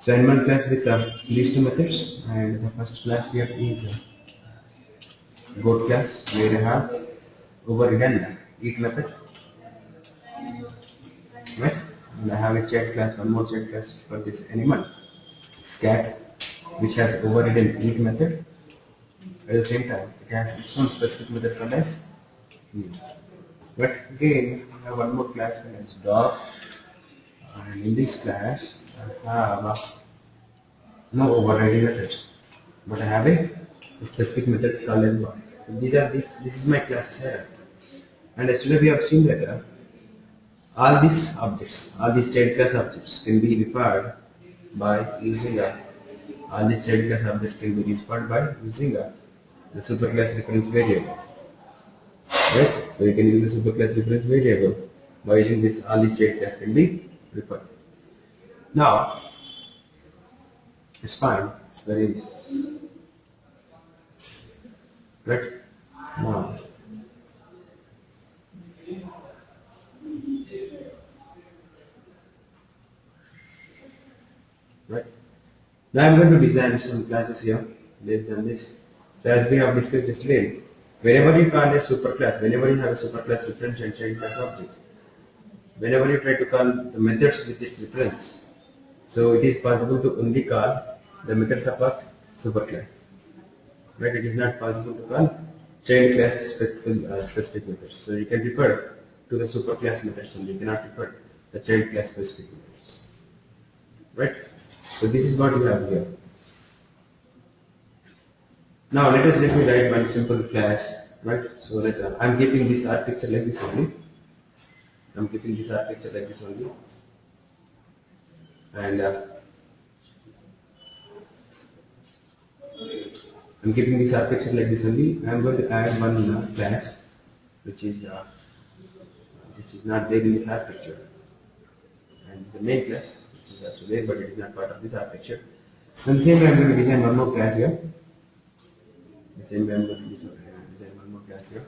So animal class with these two methods, and the first class here is goat class where I have overridden eat method, right? And I have a chat class, one more chat class for this animal, scat, which has overridden eat method. At the same time, it has its own specific method called as eat. But again, I have one more class called as dog, and in this class, I have no overriding methods, but I have a specific method called as bar. This is my class here. And yesterday we have seen that all these objects, all these child class objects can be referred by using a all these child class objects can be referred by using the superclass reference variable. Right? So you can use the superclass reference variable by using this all these child class can be referred. Now it's fine. It's very right. Now right. Now I'm going to design some classes here based on this. So as we have discussed yesterday, whenever you call a superclass, whenever you have a superclass reference and child class object, whenever you try to call the methods with its reference, so it is possible to only call the methods of a superclass. Right? It is not possible to call child class specific methods. So you can refer to the superclass methods only. You cannot refer the child class specific methods. Right? So this is what you have here. Now let me write one simple class, right? So that I'm keeping this architecture like this only. I'm keeping this architecture like this only, and I'm keeping this architecture like this only. I'm going to add one class, which is not there in this architecture, and it's a main class, which is also there, but it is not part of this architecture. And the same way, I'm going to design one more class here. The same way, I'm going to design one more class here.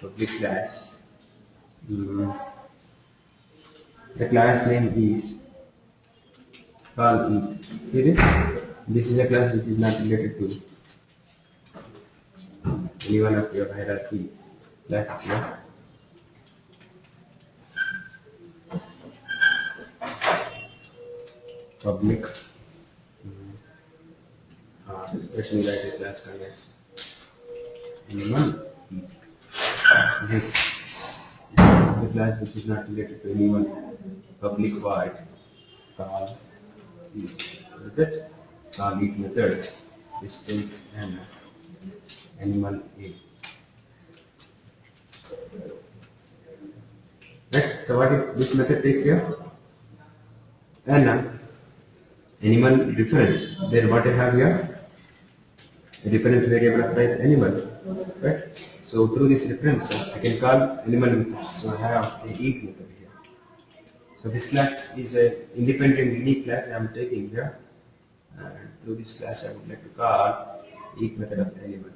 Public class. The class name is call eat. See this? This is a class which is not related to any one of your hierarchy classes here. Public. Let me write a class called as anyone eat. This is a class which is not related to anyone. Public void call eat. What is it? Call eat method which takes an animal A. Right? So what if this method takes here? An animal reference. Then what I have here? A reference variable of type animal. Right? So through this reference I can call animal methods. So I have a eat method here. So this class is an independent unique class I am taking here. And through this class I would like to call eat method of animal.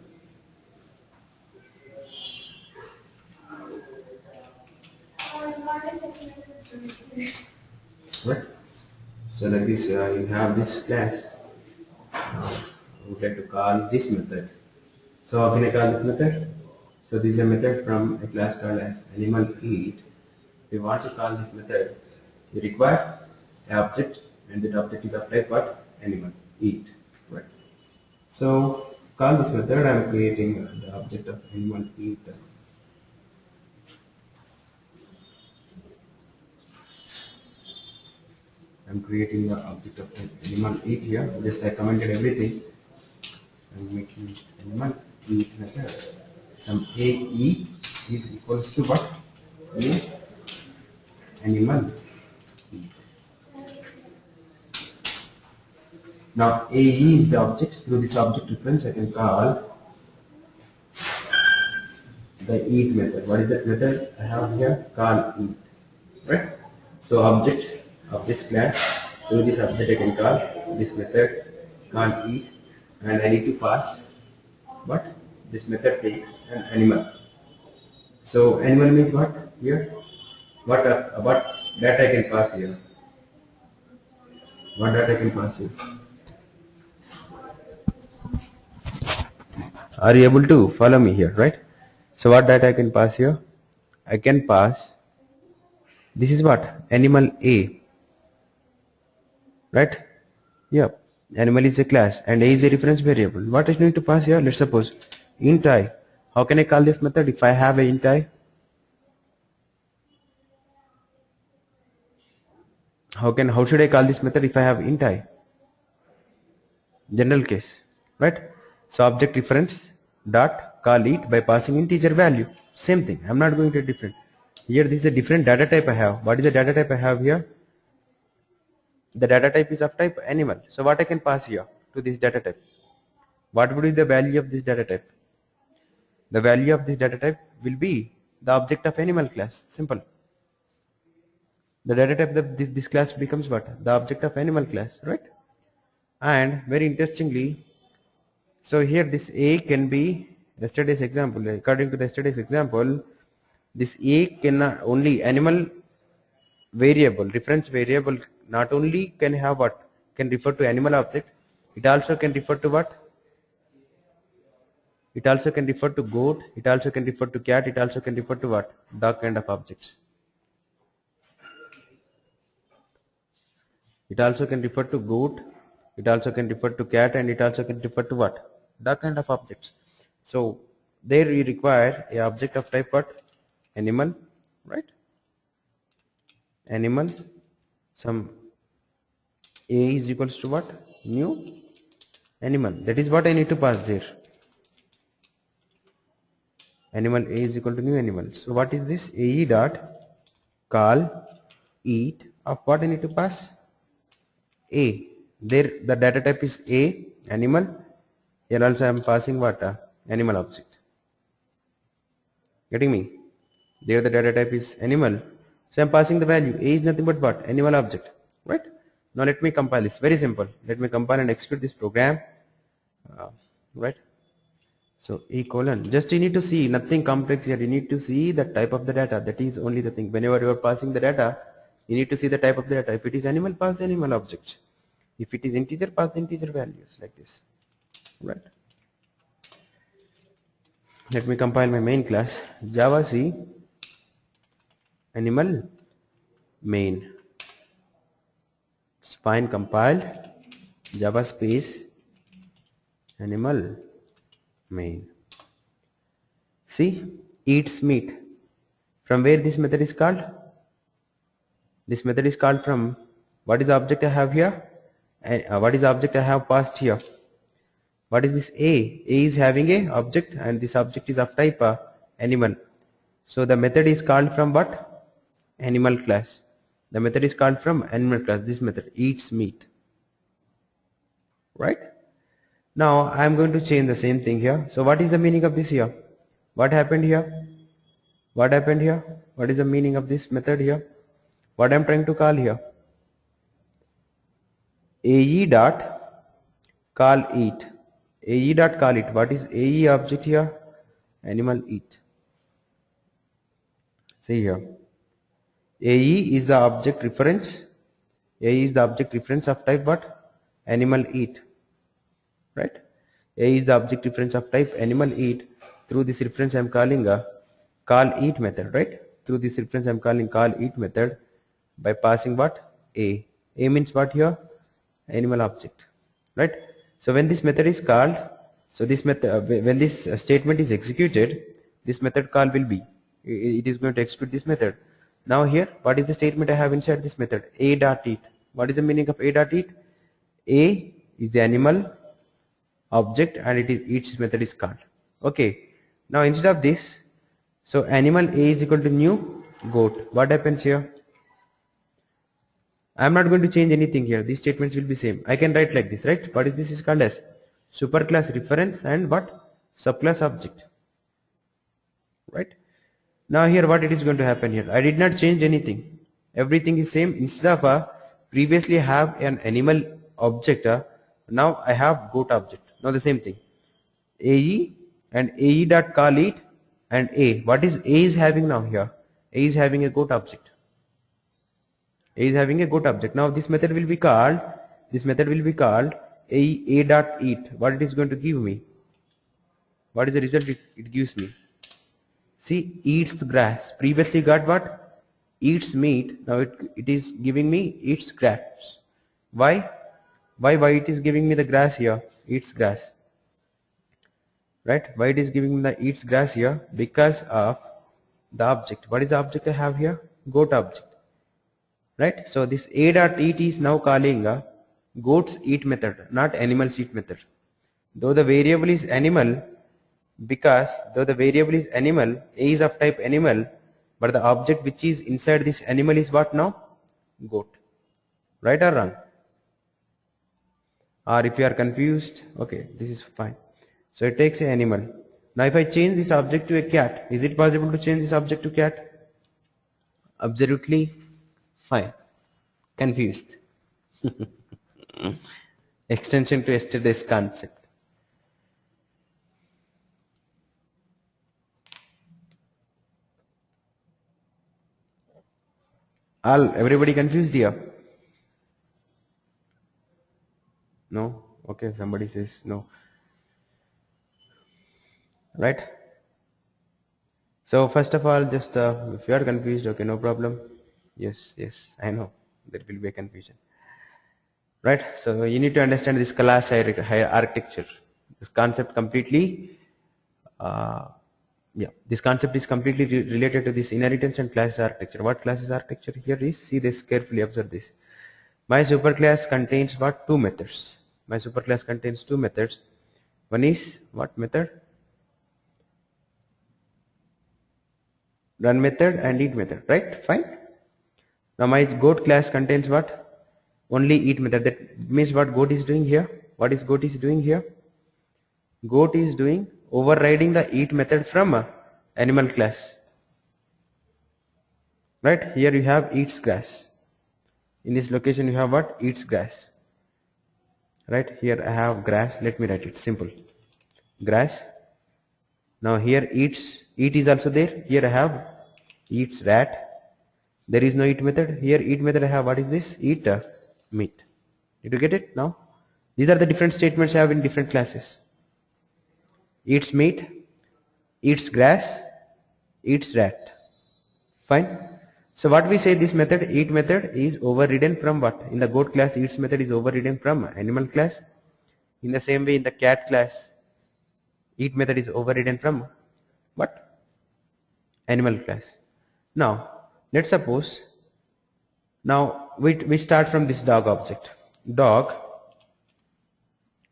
Right? So like this you have this class. I would like to call this method. So how can I call this method? So this is a method from a class called as animal eat. If you want to call this method, you require an object, and that object is of type what? Animal eat. Right. So call this method. I am creating the object of animal eat. I'm creating the object of animal eat here. Just I commented everything. I'm making animal eat method. Some AE is equals to what? A animal eat. Now AE is the object. Through this object reference I can call the eat method. What is that method I have here? Call eat. Right? So object of this class, through this object I can call this method call eat, and I need to pass what? this method takes an animal. So animal means what here? What data I can pass here? What data I can pass here? Are you able to follow me here, right? So what data I can pass here? I can pass, this is what? Animal A, right? Yep. Animal is a class and A is a reference variable. What I need to pass here? Let's suppose int I. How can I call this method if I have a int I? How should I call this method if I have int I? General case, right? So object reference dot call it by passing integer value. Same thing. I'm not going to different. Here this is a different data type I have. What is the data type I have here? The data type is of type animal. So what I can pass here to this data type? What would be the value of this data type? The value of this data type will be the object of animal class. Simple. The data type of this class becomes what? The object of animal class, right? And very interestingly, so here this A can be yesterday's example. According to the yesterday's example, this A cannot only animal variable, reference variable, not only can have what? Can refer to animal object, it also can refer to what? It also can refer to goat, it also can refer to cat, it also can refer to what? Dog kind of objects. It also can refer to goat, it also can refer to cat, and it also can refer to what? Dog kind of objects. So there we require a object of type what? Animal, right? Animal, some A is equals to what? New animal. That is what I need to pass there. Animal A is equal to new animal. So what is this? AE dot call eat of what I need to pass? A. There the data type is A, animal. Here also I am passing what? Animal object. Getting me? There the data type is animal. So I am passing the value. A is nothing but what? Animal object. Right? Now let me compile this. Very simple. Let me compile and execute this program. Right? So E colon. Just you need to see nothing complex here. You need to see the type of the data. That is only the thing. Whenever you are passing the data, you need to see the type of the data. If it is animal, pass animal objects. If it is integer, pass the integer values like this. Right? Let me compile my main class. Java C animal main. Spine compiled. Java space animal main. See, eats meat. From where this method is called? This method is called from what is the object I have here? And what is the object I have passed here? What is this A? A is having a object and this object is of type animal. So the method is called from what? Animal class. The method is called from animal class. This method eats meat. Right? Now I am going to change the same thing here. So what is the meaning of this here? What happened here? What happened here? What is the meaning of this method here? What I am trying to call here? AE dot call eat. AE dot call it. What is AE object here? Animal eat. See here. AE is the object reference. AE is the object reference of type what? Animal eat. Right? A is the object reference of type animal eat. Through this reference I am calling a call eat method, right? Through this reference I am calling call eat method by passing what? A. A means what here? Animal object, right? So when this method is called, so this method, when this statement is executed, this method call will be, it is going to execute this method. Now here, what is the statement I have inside this method? A dot eat. What is the meaning of A dot eat? A is the animal object and it is each method is called. Okay. Now instead of this, so animal A is equal to new goat. What happens here? I am not going to change anything here. These statements will be same. I can write like this, right? What is this is called as superclass reference and what? Subclass object. Right? Now here what it is going to happen here? I did not change anything. Everything is same. Instead of previously I have an animal object, now I have goat object. Now the same thing. AE and ae dot call it, and a, what is a is having now here? A is having a goat object. A is having a goat object. Now this method will be called, a dot eat. What it is going to give me? What is the result it gives me? See, eats grass. Previously got what? Eats meat. Now it is giving me eats grass. Why? Why it is giving me the grass here? Eats grass. Right? Why it is giving me the eats grass here? Because of the object. What is the object I have here? Goat object. Right? So this a dot eat is now calling a goats eat method, not animals eat method. Though the variable is animal, a is of type animal, but the object which is inside this animal is what now? Goat. Right or wrong? Or if you are confused, okay, this is fine. So it takes an animal. Now if I change this object to a cat, is it possible to change this object to cat? Absolutely fine. Confused. Extension to yesterday's concept. Everybody confused here? No? Okay, somebody says no. Right? So first of all, just if you are confused, okay, no problem. Yes, I know there will be a confusion. Right? So you need to understand this class architecture. This concept completely, this concept is completely related to this inheritance and classes architecture. What classes architecture here is? See this carefully, observe this. My superclass contains what? Two methods. My superclass contains two methods. One is what method? Run method and eat method, right? Fine. Now my goat class contains what? Only eat method. That means what goat is doing here? What is goat is doing here? Goat is doing overriding the eat method from animal class. Right? Here you have eats grass. In this location you have what? Eats grass. Right? Here I have grass. Let me write it simple. Grass. Now here eats. Eat is also there. Here I have eats rat. There is no eat method. Here eat method I have what is this? Eat meat. Did you get it now? These are the different statements I have in different classes. Eats meat, eats grass, eats rat. Fine. So what we say, this method eat method is overridden from what? In the goat class, eats method is overridden from animal class. In the same way in the cat class, eat method is overridden from what? Animal class. Now let's suppose, now we start from this dog object. Dog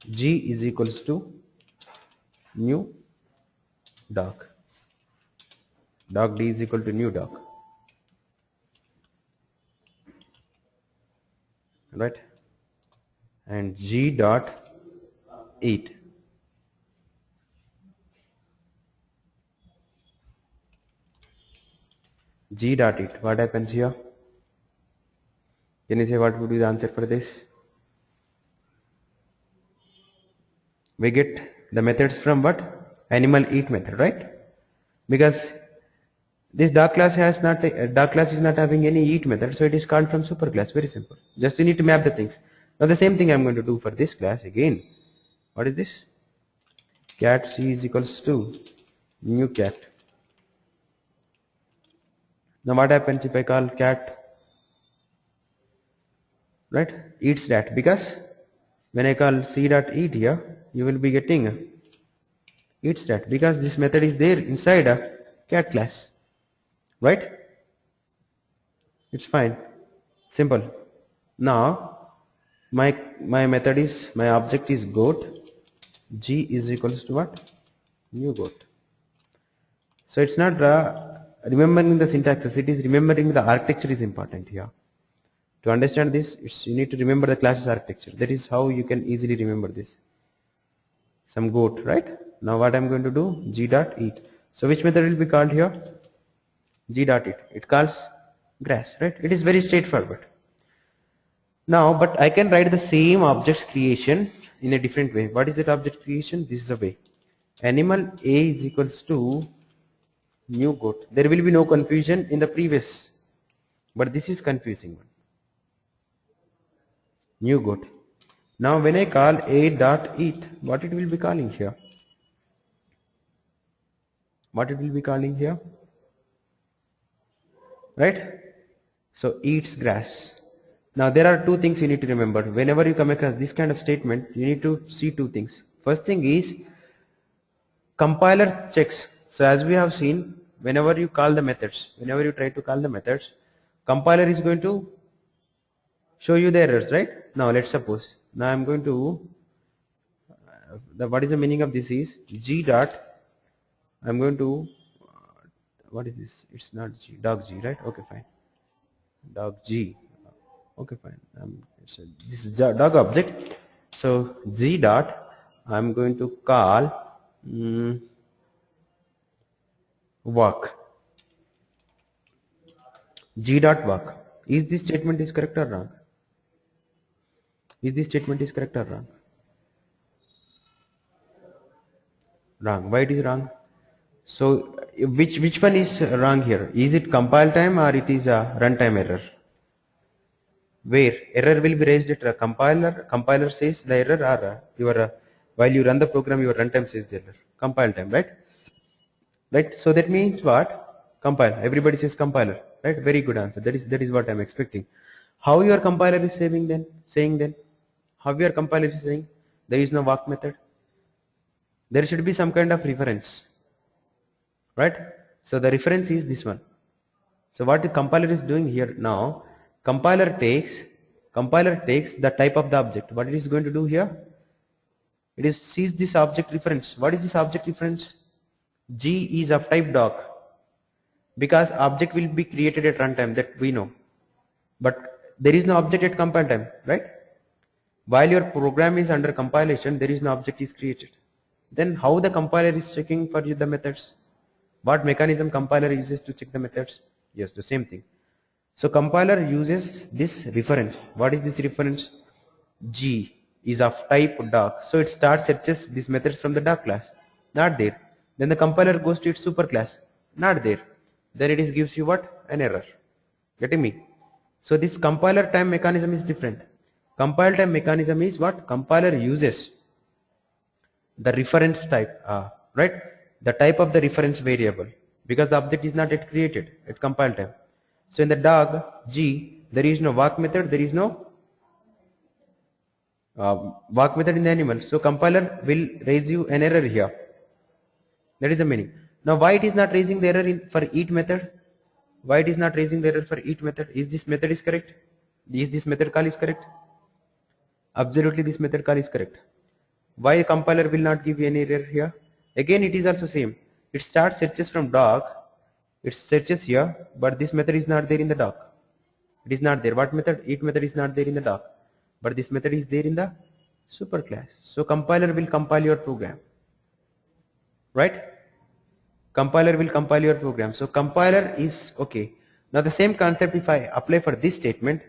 G is equals to new dog. Dog D is equal to new dog. Right? And G dot eat. G dot eat. What happens here? Can you say what would be the answer for this? We get the methods from what? Animal eat method, right? Because this dog class has not, dog class is not having any eat method, so it is called from superclass. Very simple. Just you need to map the things. Now the same thing I am going to do for this class again. What is this? Cat C is equals to new cat. Now what happens if I call cat, right, eats rat? Because when I call C dot eat here, you will be getting eats rat, because this method is there inside a cat class, right? It's fine, simple. Now my method is, my object is goat. G is equals to what? New goat. So it's not remembering the syntaxes, it is remembering the architecture is important here. To understand this, you need to remember the classes architecture. That is how you can easily remember this. Some goat, right? Now what I'm going to do? G dot eat. So which method will be called here? G dot eat. It calls grass, right? It is very straightforward. Now, but I can write the same object's creation in a different way. What is that object creation? This is a way. animal A is equals to new goat. There will be no confusion in the previous, but this is confusing one. New goat. Now when I call A dot eat, what it will be calling here? What it will be calling here? Right? So eats grass. Now there are two things you need to remember. Whenever you come across this kind of statement, you need to see two things. First thing is compiler checks. So as we have seen, whenever you call the methods, whenever you try to call the methods, compiler is going to show you the errors, right? Now let's suppose, now I'm going to, what is the meaning of this is g dot, I'm going to, what is this? It's not g, dog g, right? Okay, fine. Dog g. Okay, fine. This is dog object. So g dot, I'm going to call walk. G dot walk. Is this statement is correct or wrong? Is this statement is correct or wrong? Wrong. Why it is wrong? So which one is wrong here? Is it compile time or it is a runtime error? Where error will be raised at a compiler says the error, or your while you run the program your runtime says the error. Compile time, right? Right. So that means what? Compile. Everybody says compiler, right? Very good answer. That is what I'm expecting. How your compiler is saying then? How your compiler is saying there is no walk method? There should be some kind of reference, right? So the reference is this one. So what the compiler is doing here now, compiler takes the type of the object. What it is going to do here? It is sees this object reference. What is this object reference? G is of type dog, because object will be created at runtime, that we know, but there is no object at compile time, right? While your program is under compilation, there is no object is created. Then how the compiler is checking for you the methods? What mechanism compiler uses to check the methods? Yes, the same thing. So compiler uses this reference. What is this reference? G is of type dog. So it starts searches these methods from the dog class. Not there. Then the compiler goes to its super class. Not there. Then it is gives you what? An error. Getting me? So this compiler time mechanism is different. Compile time mechanism is what? Compiler uses the reference type, right? The type of the reference variable, because the object is not yet created at compile time. So in the dog G, there is no walk method, there is no walk method in the animal. So compiler will raise you an error here. That is the meaning. Now why it is not raising the error for eat method? Why it is not raising the error for eat method? Is this method is correct? Is this method call is correct? Absolutely, this method call is correct. Why compiler will not give you any error here? Again it is also same. It starts searches from dog. It searches here, but this method is not there in the dog. It is not there. What method? Eat method is not there in the dog, but this method is there in the super class. So compiler will compile your program, right? Compiler will compile your program. So compiler is okay. Now the same concept if I apply for this statement,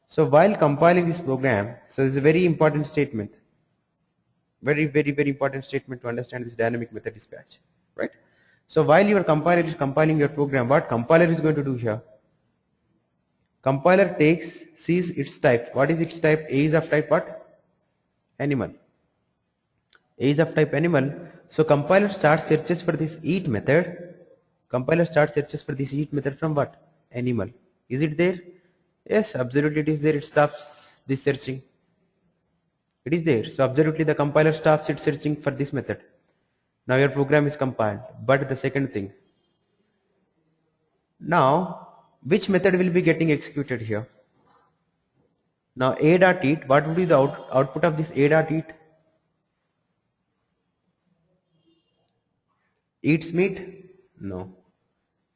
so while compiling this program, so this is a very important statement. Very important statement to understand this dynamic method dispatch, right? So while your compiler is compiling your program, what compiler is going to do here? Compiler sees its type. What is its type? A is of type what? Animal. A is of type animal. So compiler starts searches for this eat method. Compiler starts searches for this eat method from what? Animal. Is it there? Yes, absolutely it is there. It stops this searching. It is there. So absolutely the compiler stops it searching for this method. Now your program is compiled. But the second thing. Now which method will be getting executed here? Now a.eat, what would be the output of this a.eat? Eats meat? No.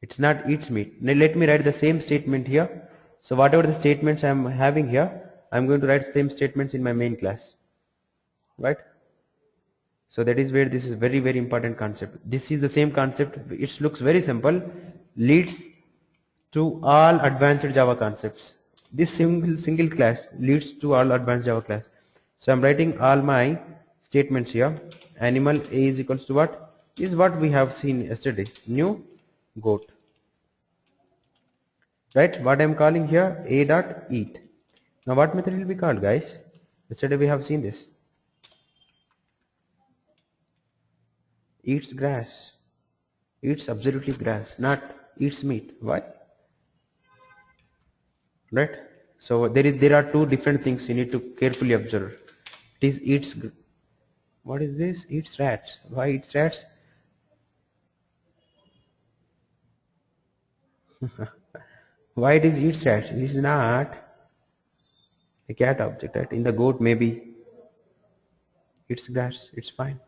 It's not eats meat. Now let me write the same statement here. So whatever the statements I am having here, I am going to write same statements in my main class. Right? So that is where this is very important concept. This is the same concept. It looks very simple. Leads to all advanced Java concepts. This single class leads to all advanced Java class. So I am writing all my statements here. Animal A is equals to what? Is what we have seen yesterday. New goat. Right? What I am calling here A dot eat. Now what method will be called, guys? Yesterday we have seen this. Eats grass. Eats absolutely grass, not eats meat. Why? Right? So there are two different things you need to carefully observe. It is eats. What is this? Eats rats. Why eats rats? Why it is eats rats? It is not a cat object. Right? In the goat maybe eats grass. It's fine.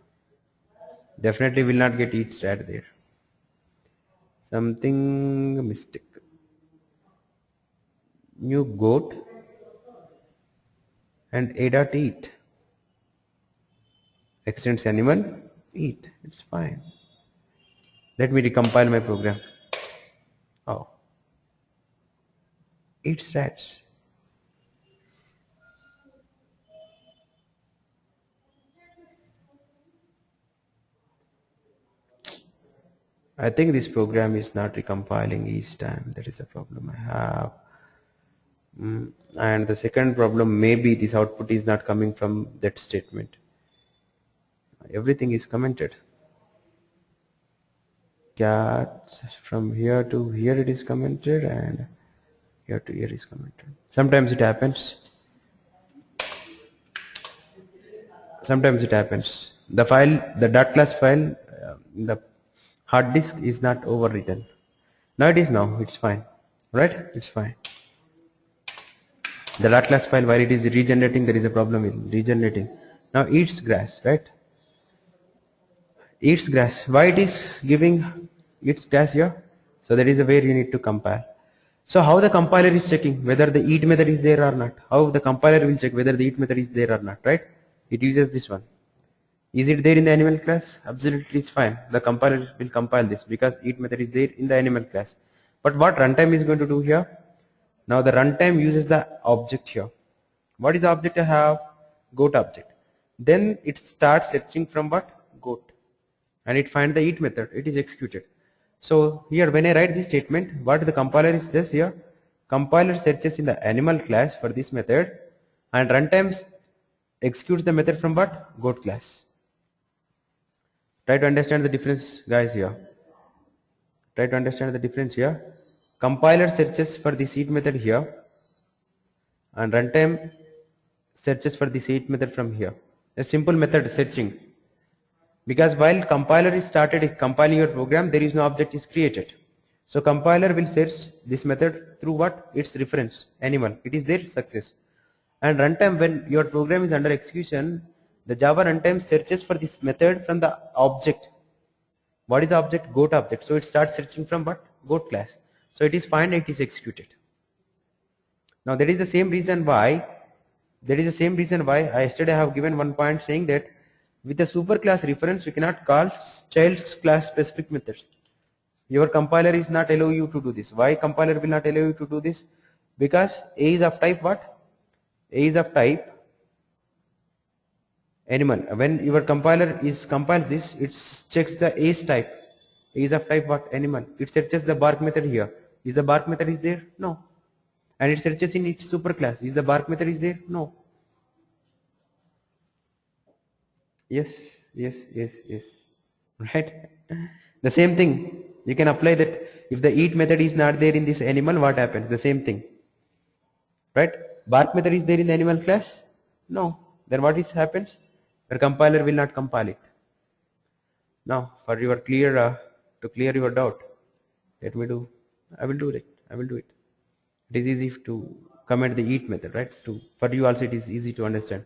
Definitely will not get eats rat there. Something mistake. New goat and A dot eat. Extends animal eat. It's fine. Let me recompile my program. Oh. Eats rats. I think this program is not recompiling each time. That is a problem I have. And the second problem, maybe this output is not coming from that statement. Everything is commented. Cats from here to here it is commented, and here to here is commented. Sometimes it happens. Sometimes it happens. The file, the .class file, the hard disk is not overwritten. Now it is now. It's fine. Right? It's fine. The .class file, while it is regenerating, there is a problem in regenerating. Now eats grass, right? Eats grass. Why it is giving eats grass here? So that is a way you need to compile. So how the compiler is checking whether the eat method is there or not? How the compiler will check whether the eat method is there or not, right? It uses this one. Is it there in the animal class? Absolutely, it's fine. The compiler will compile this because eat method is there in the animal class. But what runtime is going to do here? Now the runtime uses the object here. What is the object I have? Goat object. Then it starts searching from what? Goat. And it finds the eat method. It is executed. So here when I write this statement, what the compiler is this here? Compiler searches in the animal class for this method, and runtime executes the method from what? Goat class. Try to understand the difference, guys, here. Try to understand the difference here. Compiler searches for the eat method here, and runtime searches for the eat method from here. A simple method searching. Because while compiler is started compiling your program, there is no object is created. So compiler will search this method through what? Its reference, animal. It is their success. And runtime, when your program is under execution, the Java runtime searches for this method from the object. What is the object? Goat object. So it starts searching from what? Goat class. So it is fine, it is executed. Now that is the same reason why I yesterday have given one point saying that with the superclass reference we cannot call child class specific methods. Your compiler is not allow you to do this. Why compiler will not allow you to do this? Because A is of type what? A is of type animal. When your compiler compiles this, it checks the A's type. A is of type what? Animal. It searches the bark method here. Is the bark method is there? No. And it searches in its superclass. Is the bark method is there? No. Yes. Right? The same thing. You can apply that. If the eat method is not there in this animal, what happens? The same thing. Right? Bark method is there in the animal class? No. Then what happens? Your compiler will not compile it. Now, for your to clear your doubt, I will do it. It is easy to comment the eat method, right? For you also it is easy to understand.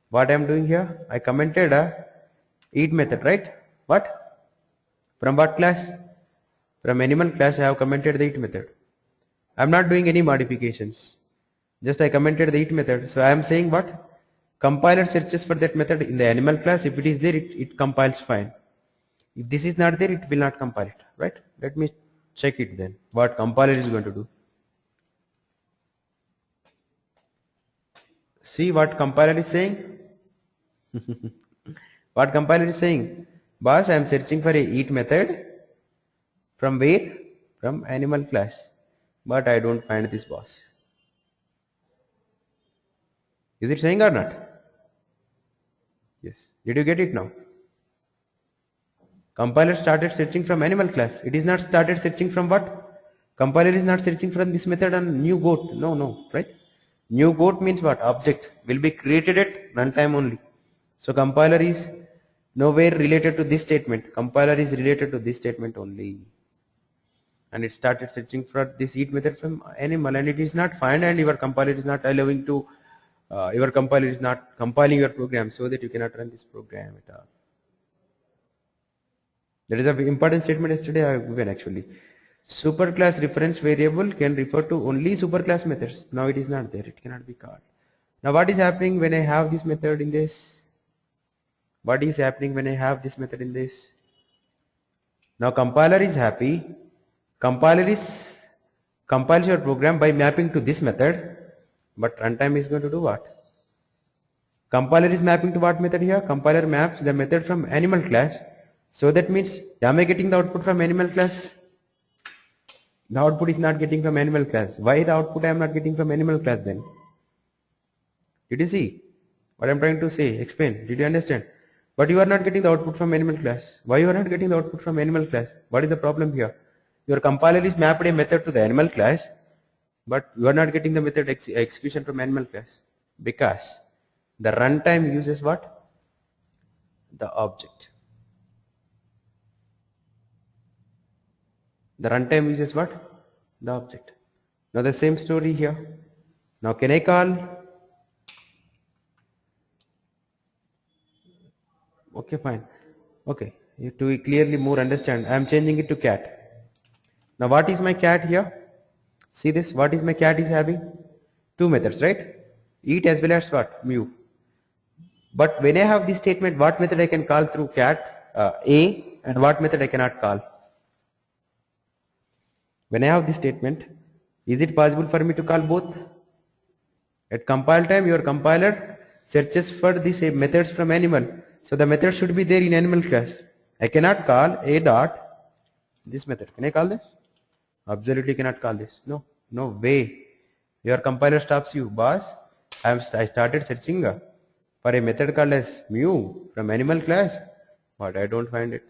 What I am doing here, I commented a eat method, right? What? From what class? From animal class I have commented the eat method. I am not doing any modifications. Just I commented the eat method. So I am saying what? Compiler searches for that method in the animal class. If it is there, it compiles fine. If this is not there, it will not compile it, right? Let me check it then. What compiler is going to do? See what compiler is saying? What compiler is saying? Boss, I am searching for a eat method. From where? From animal class. But I don't find this boss. Is it saying or not? Yes. Did you get it now? Compiler started searching from animal class. It is not started searching from what? Compiler is not searching from this method on new goat. No, right? New goat means what? Object will be created at runtime only. So compiler is nowhere related to this statement. Compiler is related to this statement only. And it started searching for this eat method from animal, and it is not find, and your compiler is not allowing to, your compiler is not compiling your program so that you cannot run this program at all. That is an important statement yesterday I have given actually. Superclass reference variable can refer to only superclass methods. Now it is not there, it cannot be called. Now what is happening when I have this method in this? What is happening when I have this method in this? Now compiler is happy. Compiler compiles your program by mapping to this method, but runtime is going to do what? Compiler is mapping to what method here? Compiler maps the method from animal class. So that means, am I getting the output from animal class? The output is not getting from animal class. Why the output I am not getting from animal class then? Did you see what I am trying to say? Explain. Did you understand? But you are not getting the output from animal class. Why you are not getting the output from animal class? What is the problem here? Your compiler is mapped a method to the animal class, but you are not getting the method execution from animal class because the runtime uses what? The object. The runtime uses what? The object. Now the same story here. Now can I call? Okay, fine. Okay, to clearly more understand, I am changing it to cat. Now what is my cat here? See this, what is my cat is having? Two methods, right? Eat as well as what? Mew. But when I have this statement, what method I can call through cat? A, and what method I cannot call? When I have this statement, is it possible for me to call both? At compile time, your compiler searches for these methods from animal. So the method should be there in animal class. I cannot call a dot this method. Can I call this? Absolutely cannot call this. No way. Your compiler stops you. Boss, I started searching for a method called as mew from animal class, but I don't find it.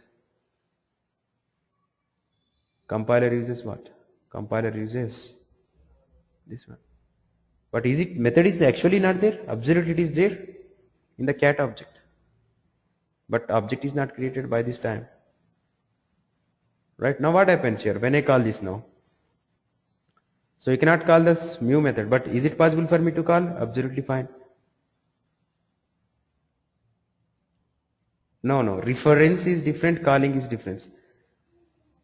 Compiler uses what? Compiler uses this one. But is it method is actually not there? Absolutely it is there in the cat object. But object is not created by this time. Right, now what happens here when I call this now? So you cannot call this mew method, but is it possible for me to call? Absolutely fine. No, reference is different, calling is different.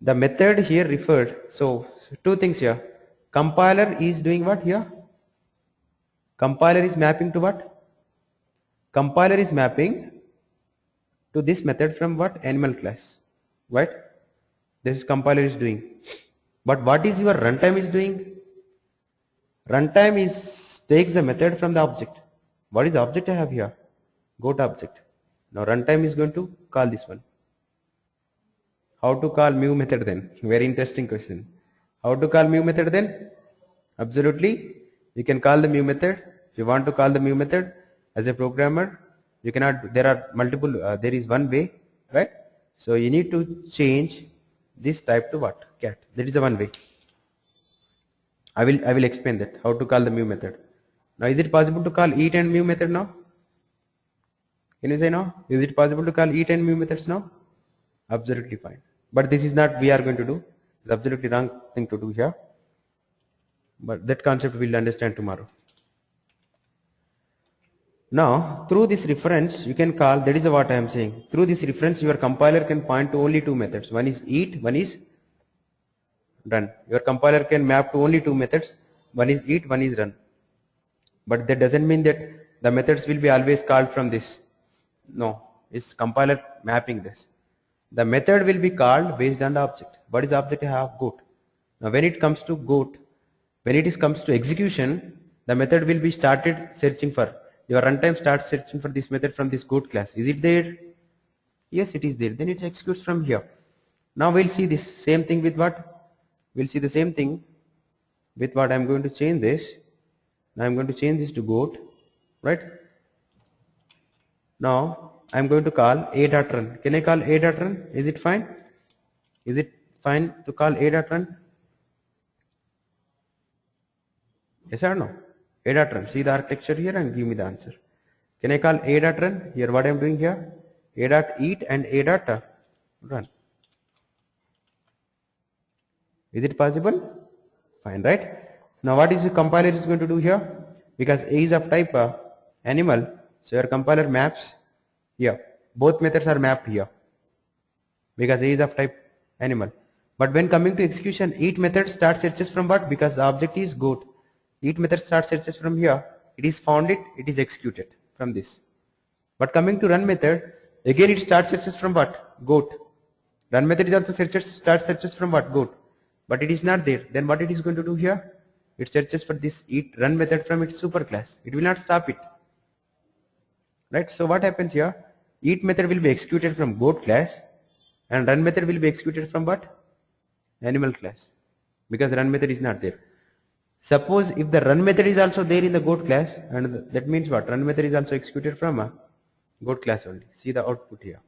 The method here referred, so two things here. Compiler is doing what here? Compiler is mapping to what? Compiler is mapping to this method from what? Animal class, right? This is compiler is doing. But what is your runtime is doing? Runtime is takes the method from the object. What is the object I have here? Goat object. Now runtime is going to call this one. How to call mew method then? Very interesting question. How to call mew method then? Absolutely, you can call the mew method. If you want to call the mew method as a programmer, you cannot. There are multiple. There is one way, right? So you need to change this type to what? Cat. That is the one way. I will explain that how to call the mew method. Now is it possible to call eat and mew method now? Can you say now? Is it possible to call eat and mew methods now? Absolutely fine. But this is not we are going to do. It's absolutely wrong thing to do here. But that concept we will understand tomorrow. Now through this reference you can call, that is what I am saying. Through this reference your compiler can point to only two methods. One is eat, one is run. Your compiler can map to only two methods. One is eat, one is run. But that doesn't mean that the methods will be always called from this. No, it's compiler mapping this. The method will be called based on the object. What is the object I have? Goat. Now when it comes to goat, when it comes to execution, the method will be started searching for. Your runtime starts searching for this method from this goat class. Is it there? Yes, it is there. Then it executes from here. Now we'll see this same thing with what? We'll see the same thing with what I'm going to change this. Now I'm going to change this to goat, right? Now I'm going to call a.run. Can I call a.run? Is it fine? Is it fine to call a.run? Yes or no? A.run. See the architecture here and give me the answer. Can I call a.run? Here what I'm doing here? A.eat and a.run. Is it possible? Fine, right? Now what is the compiler is going to do here? Because a is of type animal, so your compiler maps here. Both methods are mapped here because a is of type animal. But when coming to execution, eat method starts searches from what? Because the object is goat. Eat method starts searches from here. It is found it is executed from this. But coming to run method, again it starts searches from what? Goat. Run method is also starts searches from what? Goat. But it is not there. Then what it is going to do here? It searches for this eat run method from its superclass. It will not stop it. Right? So what happens here? Eat method will be executed from goat class and run method will be executed from what? Animal class. Because run method is not there. Suppose if the run method is also there in the goat class, and that means what? Run method is also executed from a goat class only. See the output here.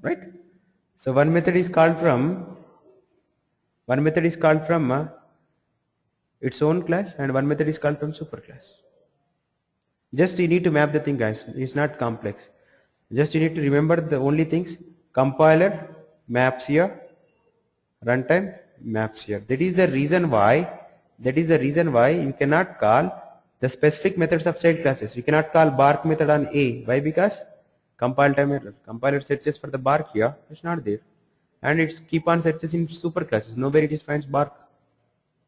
Right? So one method is called from its own class and one method is called from superclass. Just you need to map the thing, guys. It's not complex. Just you need to remember the only things. Compiler maps here, runtime maps here. That is the reason why you cannot call the specific methods of child classes. You cannot call bark method on A. Why? Because compile time error. Compiler searches for the bark here. It's not there. And it's keep on searches in superclasses. Nowhere it is finds bark.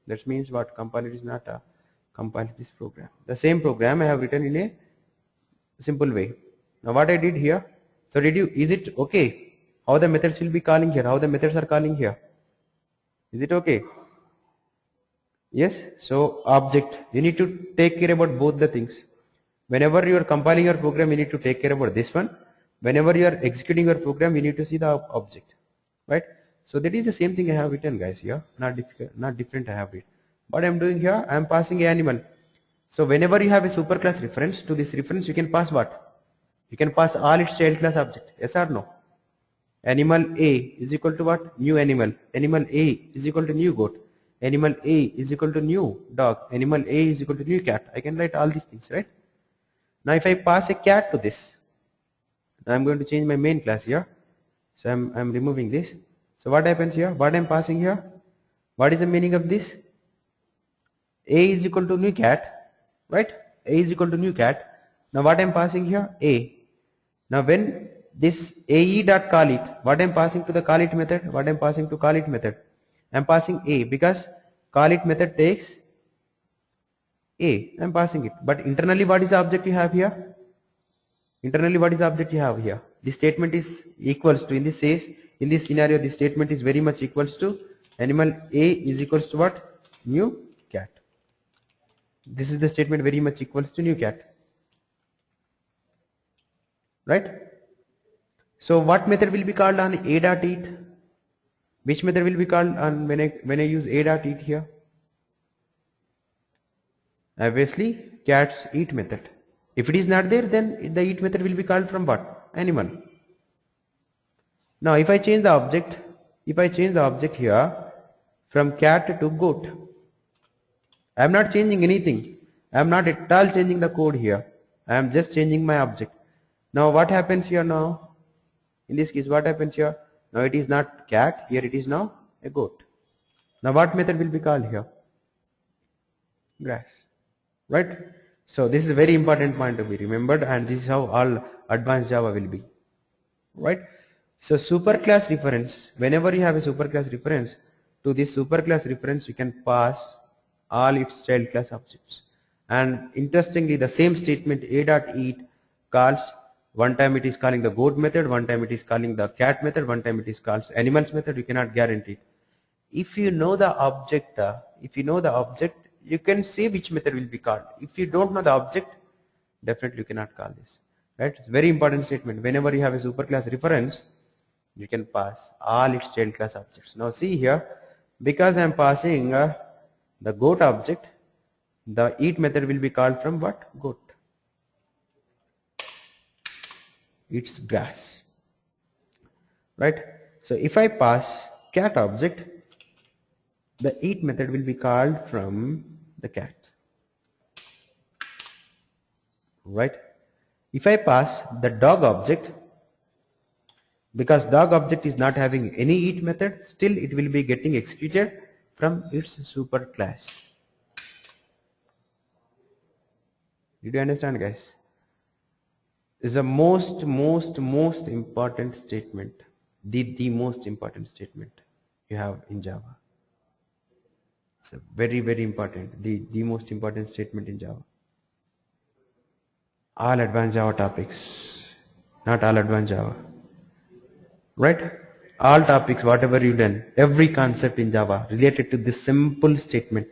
That means what? Compiler is not compile this program. The same program I have written in a simple way. Now what I did here? So is it okay? How the methods will be calling here? How the methods are calling here? Is it okay? Yes. So object. You need to take care about both the things. Whenever you are compiling your program, you need to take care about this one. Whenever you are executing your program, you need to see the object. Right? So that is the same thing I have written, guys, here. Not different I have written. What I am doing here, I am passing an animal. So whenever you have a superclass reference, to this reference you can pass what? You can pass all its child class object. Yes or no? Animal A is equal to what? New animal. Animal A is equal to new goat. Animal A is equal to new dog. Animal A is equal to new cat. I can write all these things, right? Now if I pass a cat to this, now I am going to change my main class here. So I am removing this. So what happens here? What I am passing here? What is the meaning of this? A is equal to new cat, right? A is equal to new cat. Now what I am passing here? A. Now when this ae dot call it, what I am passing to the call it method? What I am passing to call it method? I am passing A because call it method takes A. I am passing it. But internally what is the object you have here? Internally what is the object you have here? This statement is equals to, in this scenario, this statement is very much equals to animal A is equals to what? New cat. This is the statement very much equals to new cat. Right? So what method will be called on a.eat? Which method will be called on when I use a.eat here? Obviously cat's eat method. If it is not there, then the eat method will be called from what? Animal. Now if I change the object here from cat to goat, I am not changing anything. I am not at all changing the code here. I am just changing my object. Now what happens here now? In this case, what happens here? Now it is not cat, here it is now a goat. Now what method will be called here? Grass. Right? So this is a very important point to be remembered, and this is how all advanced Java will be. Right? So superclass reference, whenever you have a superclass reference, to this superclass reference you can pass all its child class objects. And interestingly, the same statement a.eat calls, one time it is calling the goat method, one time it is calling the cat method, one time it is calls animals method. You cannot guarantee it. If you know the object, you can say which method will be called. If you don't know the object, definitely you cannot call this. right? It's very important statement. Whenever you have a superclass reference, you can pass all its child class objects. Now see here, because I am passing the goat object, the eat method will be called from what? Goat. Eats grass, right? So if I pass cat object, the eat method will be called from the cat, right? If I pass the dog object, because dog object is not having any eat method, still it will be getting executed from its superclass. Did you understand, guys? Is the most important statement, the most important statement you have in Java. It's a very important, the most important statement in Java. All advanced Java topics, not all advanced Java, right? All topics, whatever you done, every concept in Java related to this simple statement,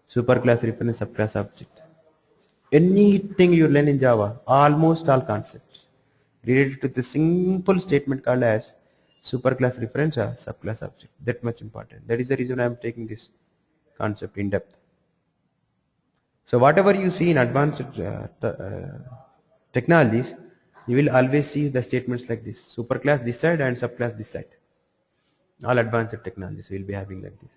superclass reference subclass object. Anything you learn in Java, almost all concepts related to the simple statement called as superclass reference or subclass object. That much important. That is the reason I am taking this concept in depth. So whatever you see in advanced technologies, you will always see the statements like this: superclass this side and subclass this side. All advanced technologies will be having like this.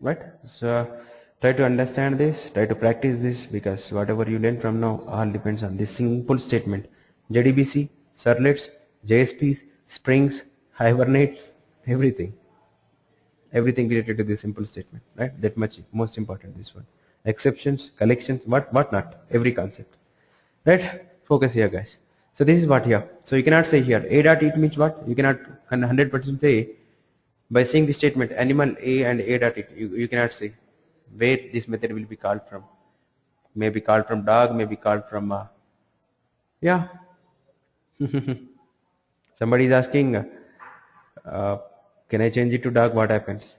Right? So try to understand this, try to practice this, because whatever you learn from now all depends on this simple statement. JDBC, servlets, JSPs, springs, hibernates, everything. Everything related to this simple statement, right? That much most important, this one. Exceptions, collections, what not, every concept. Right? Focus here, guys. So this is what here. So you cannot say here a dot it means what? You cannot 100% say by saying the statement animal a and a dot it. You cannot say where this method will be called from. Maybe called from dog, maybe called from yeah. Somebody is asking, can I change it to dog? What happens?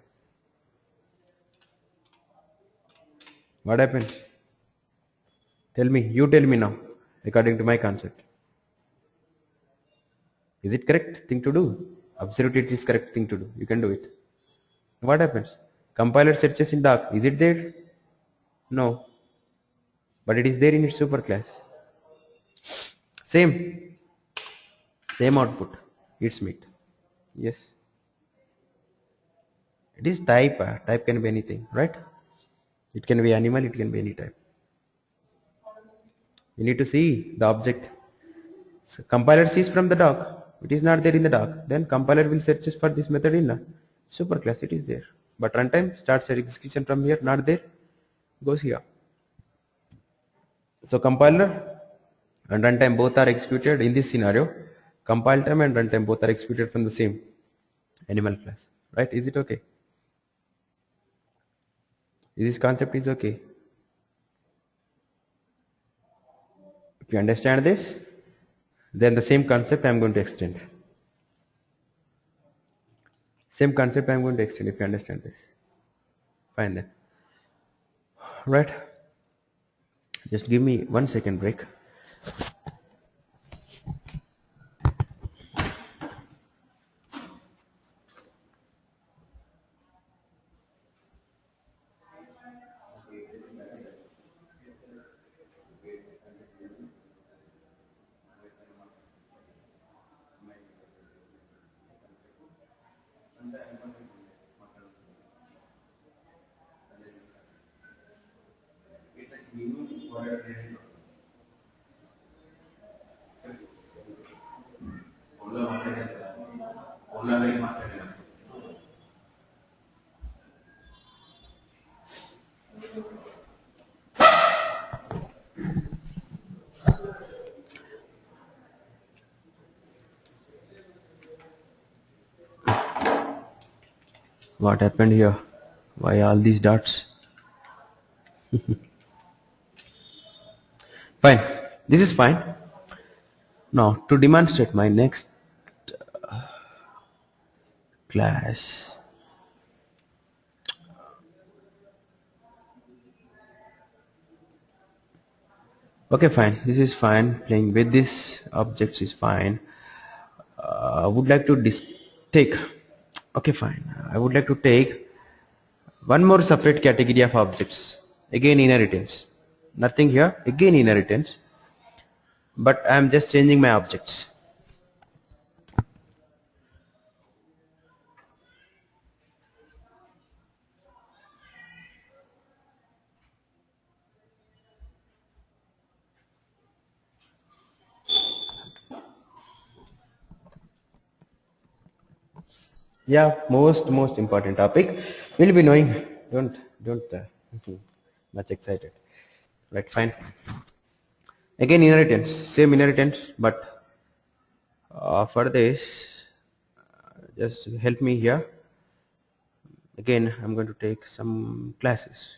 What happens? Tell me. You tell me now. According to my concept, is it correct thing to do? Absolutely, it is correct thing to do. You can do it. What happens? Compiler searches in dog. Is it there? No. But it is there in its superclass. Same output. It's meat. Yes. It is type. Type can be anything, right? It can be animal, it can be any type. You need to see the object. So compiler sees from the dog. It is not there in the dog. Then compiler will searches for this method in the superclass. It is there. But runtime starts execution from here, not there. Goes here. So compiler and runtime both are executed in this scenario. Compile time and runtime both are executed from the same animal class. Right? Is it okay? This concept is okay. If you understand this, then the same concept I am going to extend. Same concept I am going to extend if you understand this. Fine then. Right? Just give me 1 second break. What happened here? Why all these dots? Fine. This is fine. Now to demonstrate my next class. Okay, fine, this is fine. Playing with this objects is fine. I would like to take, okay fine, I would like to take one more separate category of objects. Again inheritance, nothing here, again inheritance, but I am just changing my objects. Yeah, most important topic. We'll be knowing. Don't much excited. Right, fine. Again inheritance, same inheritance, but for this, just help me here. Again, I'm going to take some classes.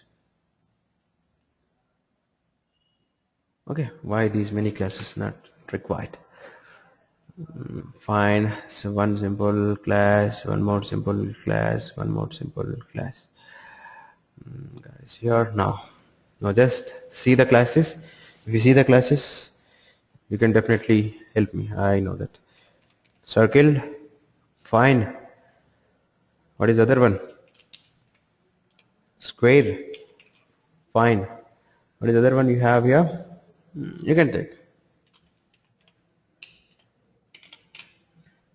Okay, why these many classes not required? Fine. So one simple class, one more simple class, one more simple class. Guys, here now just see the classes. If you see the classes, you can definitely help me. I know that. Circle, fine. What is the other one? Square, fine. What is the other one you have here? You can take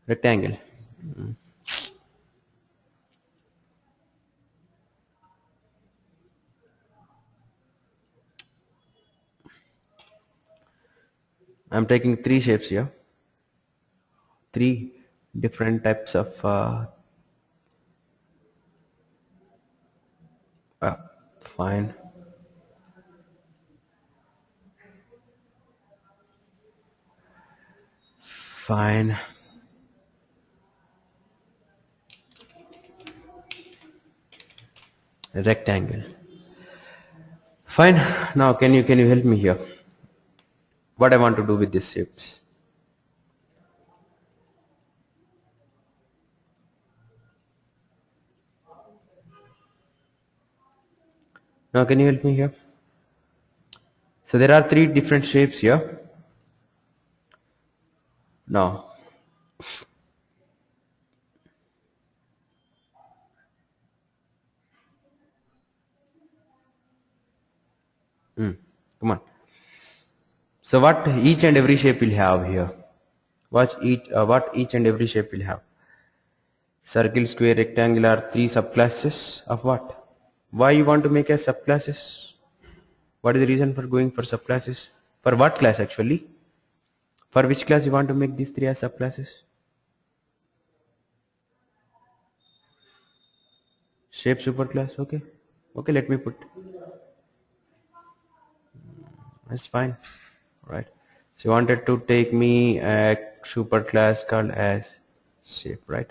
rectangle. I'm taking three shapes here. Three different types of fine. Fine. Rectangle. Fine. Now can you help me here? What I want to do with these shapes? Now can you help me here? So there are three different shapes here. Now come on. So what each and every shape will have here? What each and every shape will have? Circle, square, rectangle are three subclasses of what? Why you want to make a subclasses? What is the reason for going for subclasses? For what class actually? For which class you want to make these three as subclasses? Shape superclass, okay. Okay, let me put. That's fine. Right. So you wanted to take me a superclass called as shape, right?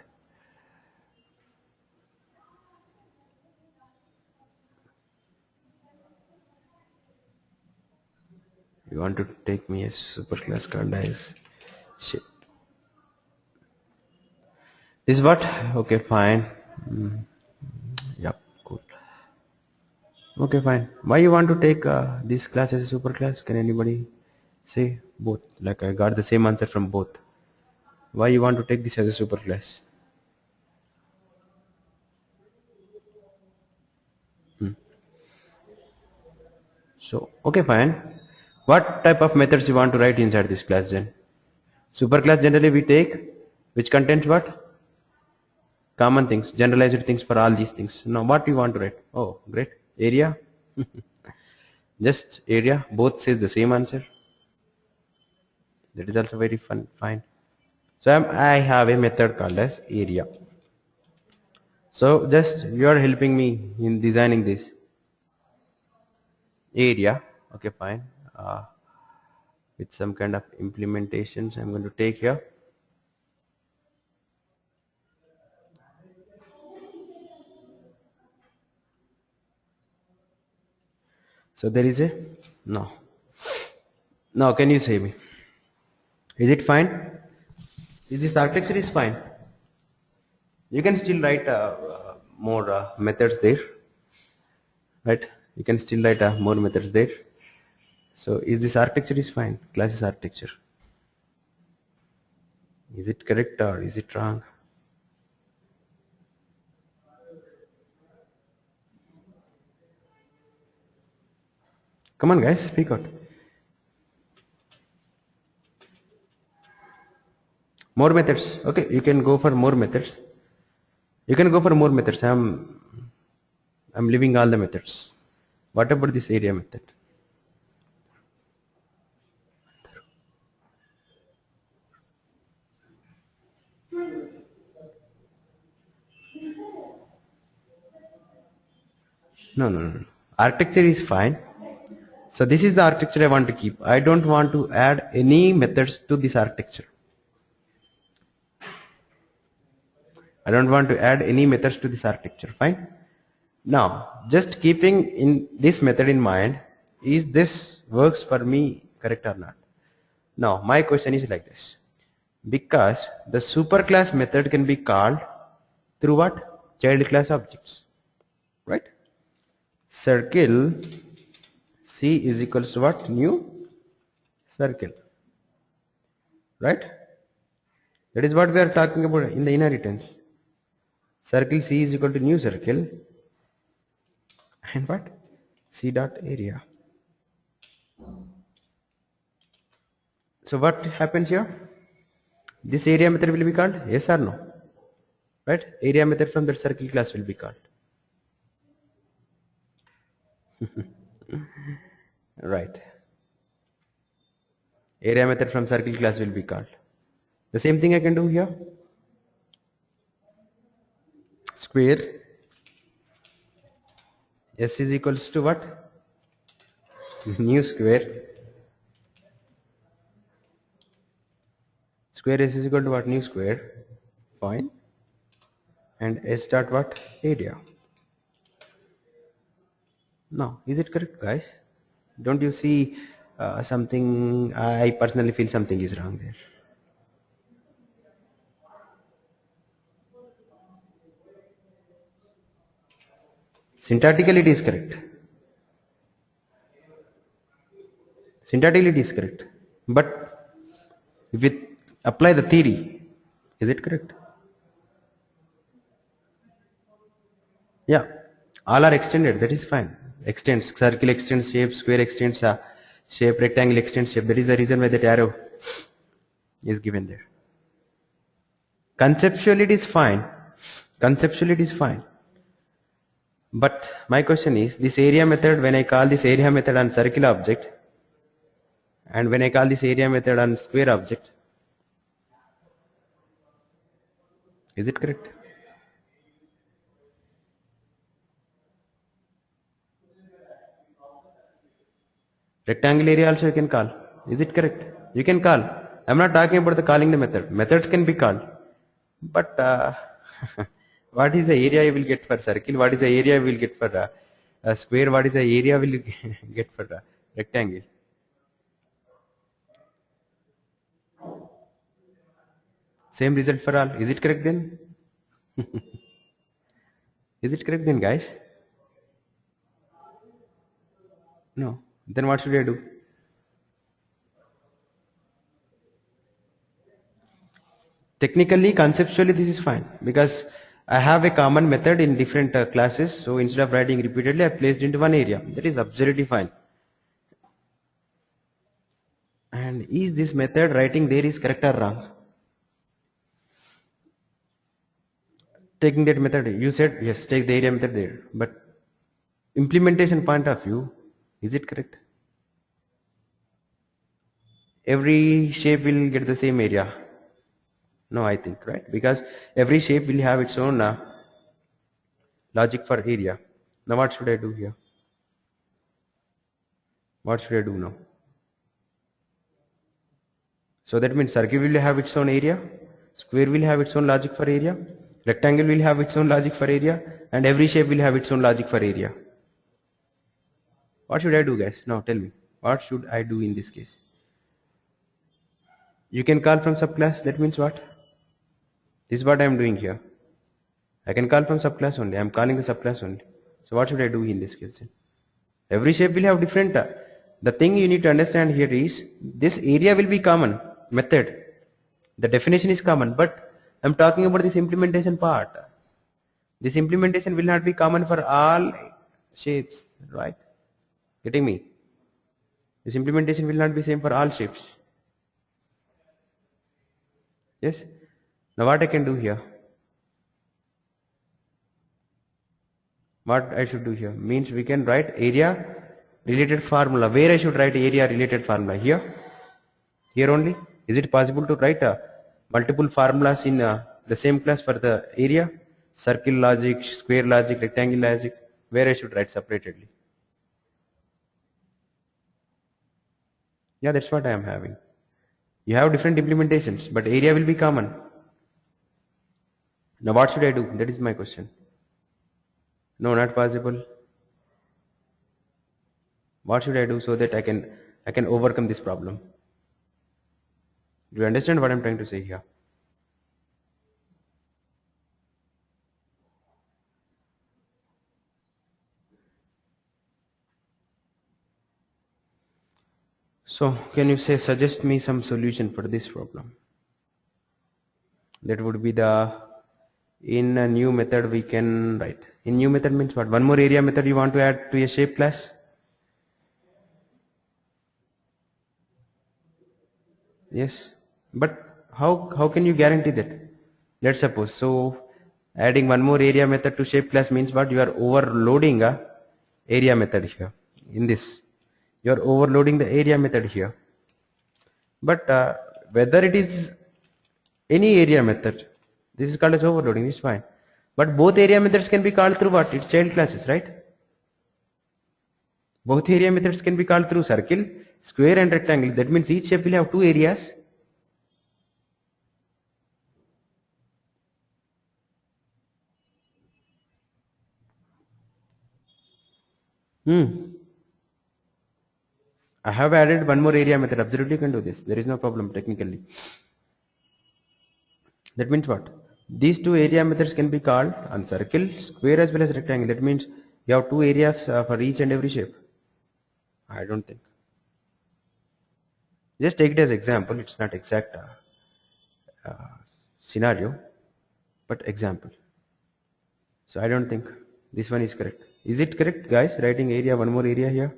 You want to take me a superclass called as shape. This is what? Okay, fine. Yep, cool. Okay, fine. Why you want to take this class as a superclass? Can anybody say? Both. Like I got the same answer from both. Why you want to take this as a superclass? So, okay, fine. What type of methods you want to write inside this class then? Superclass generally we take which contains what? Common things, generalized things for all these things. Now what you want to write? Oh, great. Area. Just area. Both says the same answer. That is also very fun. Fine. So I have a method called as area. So just you are helping me in designing this area. Okay, fine. With some kind of implementations I'm going to take here. So there is a no. Now can you say me? Is it fine? Is this architecture is fine? You can still write more methods there, right? You can still write more methods there. So is this architecture is fine? Classes architecture. Is it correct or is it wrong? Come on guys, speak out. More methods. Okay, you can go for more methods. You can go for more methods. I'm leaving all the methods. What about this area method? No. Architecture is fine. So this is the architecture I want to keep. I don't want to add any methods to this architecture. I don't want to add any methods to this architecture. Fine. Now, just keeping in this method in mind, is this works for me correct or not? Now, my question is like this. Because the superclass method can be called through what? Child class objects. Right? Circle C is equals to what? New circle. Right? That is what we are talking about in the inheritance. Circle C is equal to new circle and what? C dot area. So what happens here? This area method will be called? Yes or no? Right? Area method from that circle class will be called. Right. Area method from circle class will be called. The same thing I can do here. Square S is equals to what? New square. Square S is equal to what? New square. Fine. And S dot what? Area. Now, is it correct, guys? Don't you see something? I personally feel something is wrong there. Syntactically it is correct. Syntactically it is correct. But if we apply the theory, is it correct? Yeah. All are extended, that is fine. Extends, circle extends shape, square extends shape, rectangle extends shape. That is the reason why that arrow is given there. Conceptually it is fine. Conceptually it is fine. But my question is, this area method, when I call this area method on circle object, and when I call this area method on square object, is it correct? Rectangle area also you can call. Is it correct? You can call. I'm not talking about the calling the method. Methods can be called. But what is the area you will get for circle? What is the area you will get for a square? What is the area will you get for a rectangle? Same result for all. Is it correct then? Is it correct then, guys? No. Then what should I do? Technically, conceptually, this is fine because I have a common method in different classes. So instead of writing repeatedly, I placed into one area. That is absolutely fine. And is this method writing there is correct or wrong? Taking that method, you said yes, take the area method there. But implementation point of view, is it correct? Every shape will get the same area. No, I think, right? Because every shape will have its own logic for area. Now what should I do here? What should I do now? So that means circle will have its own area, square will have its own logic for area, rectangle will have its own logic for area, and every shape will have its own logic for area. What should I do, guys? Now tell me, what should I do in this case? You can call from subclass, that means what? This is what I am doing here. I can call from subclass only, I am calling the subclass only. So what should I do in this case then? Every shape will have different the thing you need to understand here is this area will be common method. The definition is common, but I'm talking about this implementation part. This implementation will not be common for all shapes, right? Getting me? This implementation will not be same for all shapes. Yes? Now what I can do here? What I should do here? Means we can write area related formula. Where I should write area related formula? Here? Here only? Is it possible to write multiple formulas in the same class for the area? Circle logic, square logic, rectangle logic. Where I should write separately? Yeah, that's what I am having. You have different implementations, but area will be common. Now what should I do? That is my question. No, not possible. What should I do so that I can overcome this problem? Do you understand what I'm trying to say here? So can you suggest me some solution for this problem? That would be in a new method we can write. In new method means what? One more area method you want to add to a shape class? Yes. But how can you guarantee that? Let's suppose. So adding one more area method to shape class means what? You are overloading a area method here. In this, you are overloading the area method here. But whether it is any area method, this is called as overloading. It's fine. But both area methods can be called through what? It's child classes, right? Both area methods can be called through circle, square and rectangle. That means each shape will have two areas. I have added one more area method. Absolutely you can do this. There is no problem technically. That means what? These two area methods can be called on circle, square as well as rectangle. That means you have two areas for each and every shape. I don't think. Just take it as example. It's not exact scenario, but example. So I don't think this one is correct. Is it correct, guys? Writing area, one more area here.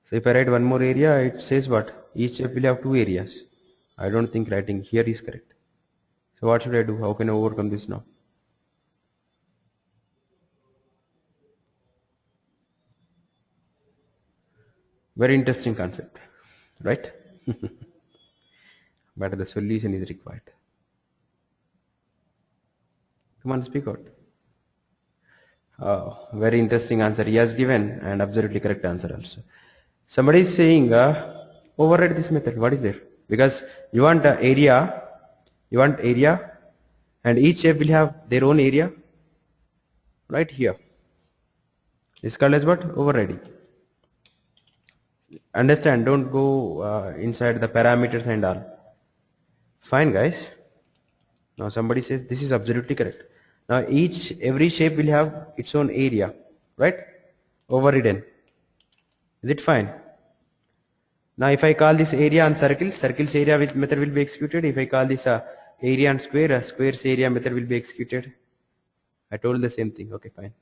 So if I write one more area, it says what? Each shape will have two areas. I don't think writing here is correct. So what should I do? How can I overcome this now? Very interesting concept, right? But the solution is required. Come on, speak out. Oh, very interesting answer he has given, and absolutely correct answer also. Somebody is saying override this method. What is there? Because you want area, and each shape will have their own area right here. It's called as what? Overriding. Understand, don't go inside the parameters and all. Fine, guys. Now somebody says this is absolutely correct. Now every shape will have its own area, right? Overridden. Is it fine? Now if I call this area on circle, circle's area method will be executed. If I call this area on square, square's area method will be executed. I told the same thing. Okay, fine.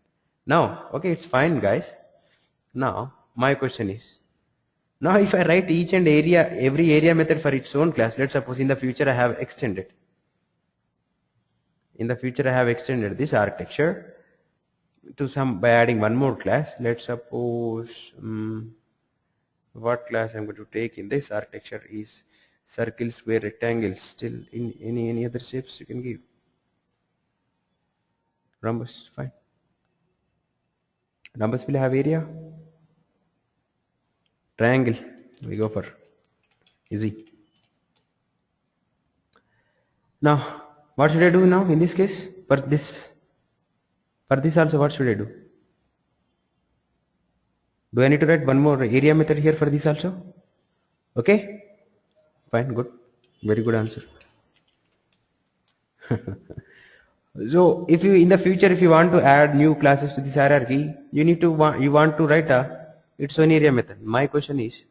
Now, okay, it's fine, guys. Now my question is, now if I write each and every area method for its own class, let's suppose in the future I have extended. In the future I have extended this architecture to by adding one more class. Let's suppose what class I'm going to take in this architecture is circle, square, rectangle. Still in any other shapes you can give. Rhombus, fine. Rhombus will have area. Triangle, we go for easy. Now what should I do now in this case? For this also, what should I do? Do I need to write one more area method here for this also? Okay, fine, good, very good answer. So if you in the future if you want to add new classes to this hierarchy, you want to write its own area method. My question is,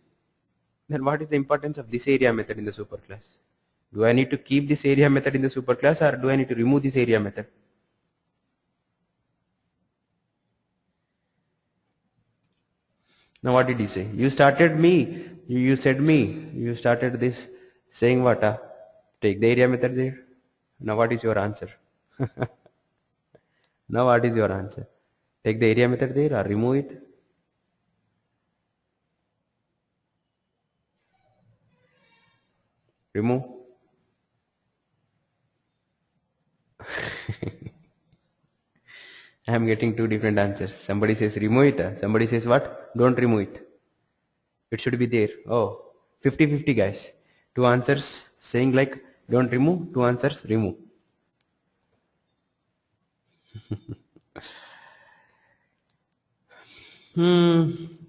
then what is the importance of this area method in the superclass? Do I need to keep this area method in the superclass, or do I need to remove this area method? Now what did you say? You started me, you said me, you started this saying what? Take the area method there. Now what is your answer? Now what is your answer? Take the area method there or remove it? Remove? I am getting two different answers. Somebody says remove it. Somebody says what? Don't remove it. It should be there. Oh, 50-50 guys. Two answers saying like don't remove, two answers remove.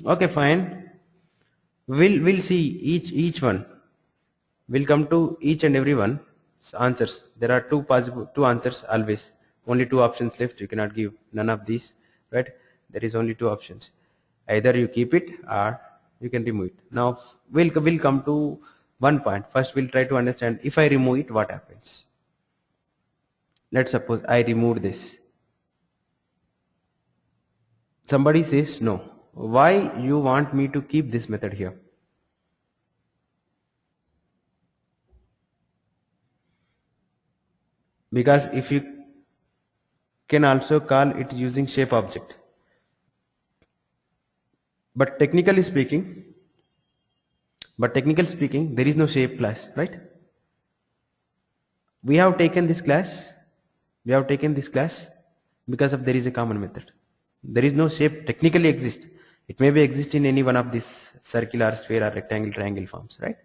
Okay, fine. We'll see each one. We'll come to each and every one answers. There are two answers always. Only two options left. You cannot give none of these, right? There is only two options. Either you keep it or you can remove it. Now we'll come to one point. First we'll try to understand if I remove it, what happens. Let's suppose I remove this. Somebody says no. Why you want me to keep this method here? Because if you can also call it using shape object. But technically speaking, there is no shape class, right? We have taken this class because of there is a common method. There is no shape technically exist. It may be exist in any one of these circular, sphere or rectangle, triangle forms, right?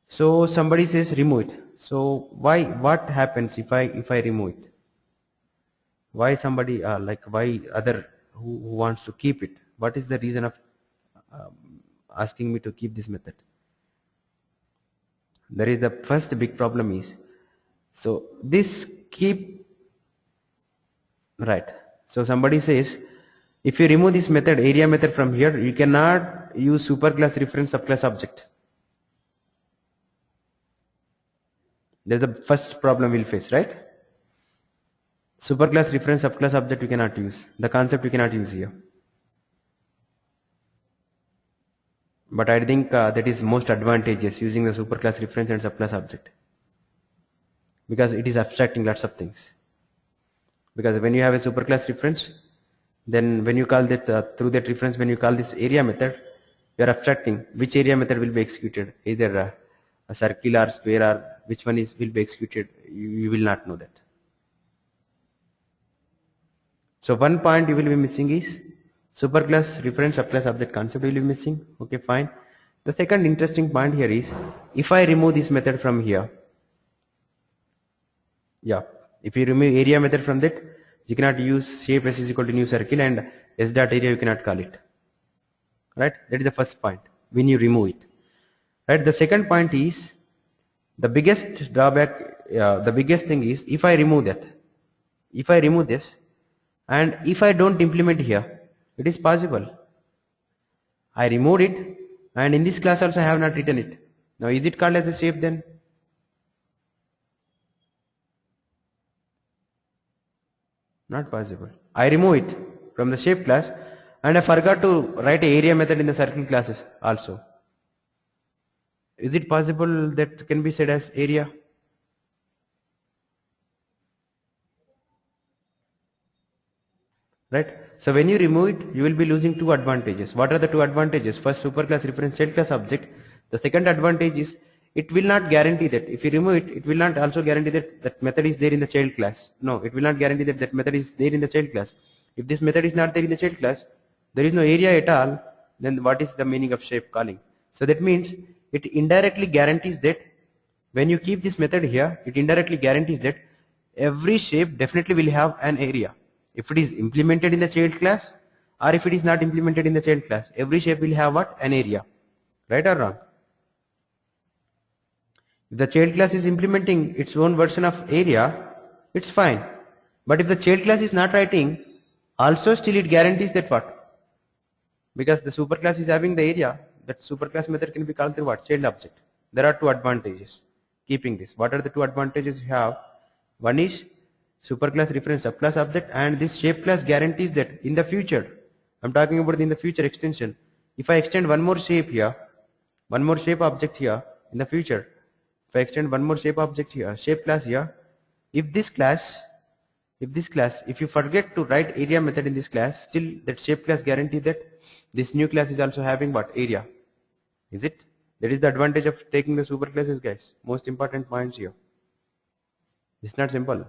So somebody says remove it. So what happens if I remove it? Why somebody why other who wants to keep it? What is the reason of asking me to keep this method? There is the first big problem is, so this keep, right? So somebody says if you remove this method, area method from here, you cannot use superclass reference subclass object. That's the first problem we'll face, right? Superclass reference subclass object you cannot use. The concept you cannot use here. But I think that is most advantageous, using the superclass reference and subclass object, because it is abstracting lots of things. Because when you have a superclass reference, then when you call that through that reference, when you call this area method, you are abstracting which area method will be executed, either a circular, square, or which one will be executed. You will not know that. So one point you will be missing is superclass reference subclass object concept will be missing. Okay, fine. The second interesting point here is, if I remove this method from here, yeah, if you remove area method from that, you cannot use shape s is equal to new circle and s dot area you cannot call it, right? That is the first point when you remove it, right? The second point is, the biggest drawback, the biggest thing is, if I remove that, if I remove this, and if I don't implement here, it is possible I removed it and in this class also I have not written it. Now is it called as a shape then? Not possible. I remove it from the shape class and I forgot to write a area method in the circle classes also. Is it possible that can be said as area? Right? So when you remove it, you will be losing two advantages. What are the two advantages? First, superclass reference child class object. The second advantage is, it will not guarantee that if you remove it, it will not also guarantee that that method is there in the child class. No, it will not guarantee that that method is there in the child class. If this method is not there in the child class, there is no area at all, then what is the meaning of shape calling? So that means it indirectly guarantees that when you keep this method here, it indirectly guarantees that every shape definitely will have an area. If it is implemented in the child class or if it is not implemented in the child class, every shape will have what? An area. Right or wrong? If the child class is implementing its own version of area, it's fine. But if the child class is not writing, also still it guarantees that what? Because the superclass is having the area, that superclass method can be called through what? Child object. There are two advantages keeping this. What are the two advantages you have? One is superclass reference subclass object, and this shape class guarantees that in the future, I'm talking about in the future extension, if I extend one more shape here, one more shape object here in the future, if I extend one more shape object here, shape class here, if this class, if you forget to write area method in this class, still that shape class guarantee that this new class is also having what? Area. Is it? That is the advantage of taking the superclasses, guys. Most important points here. It's not simple,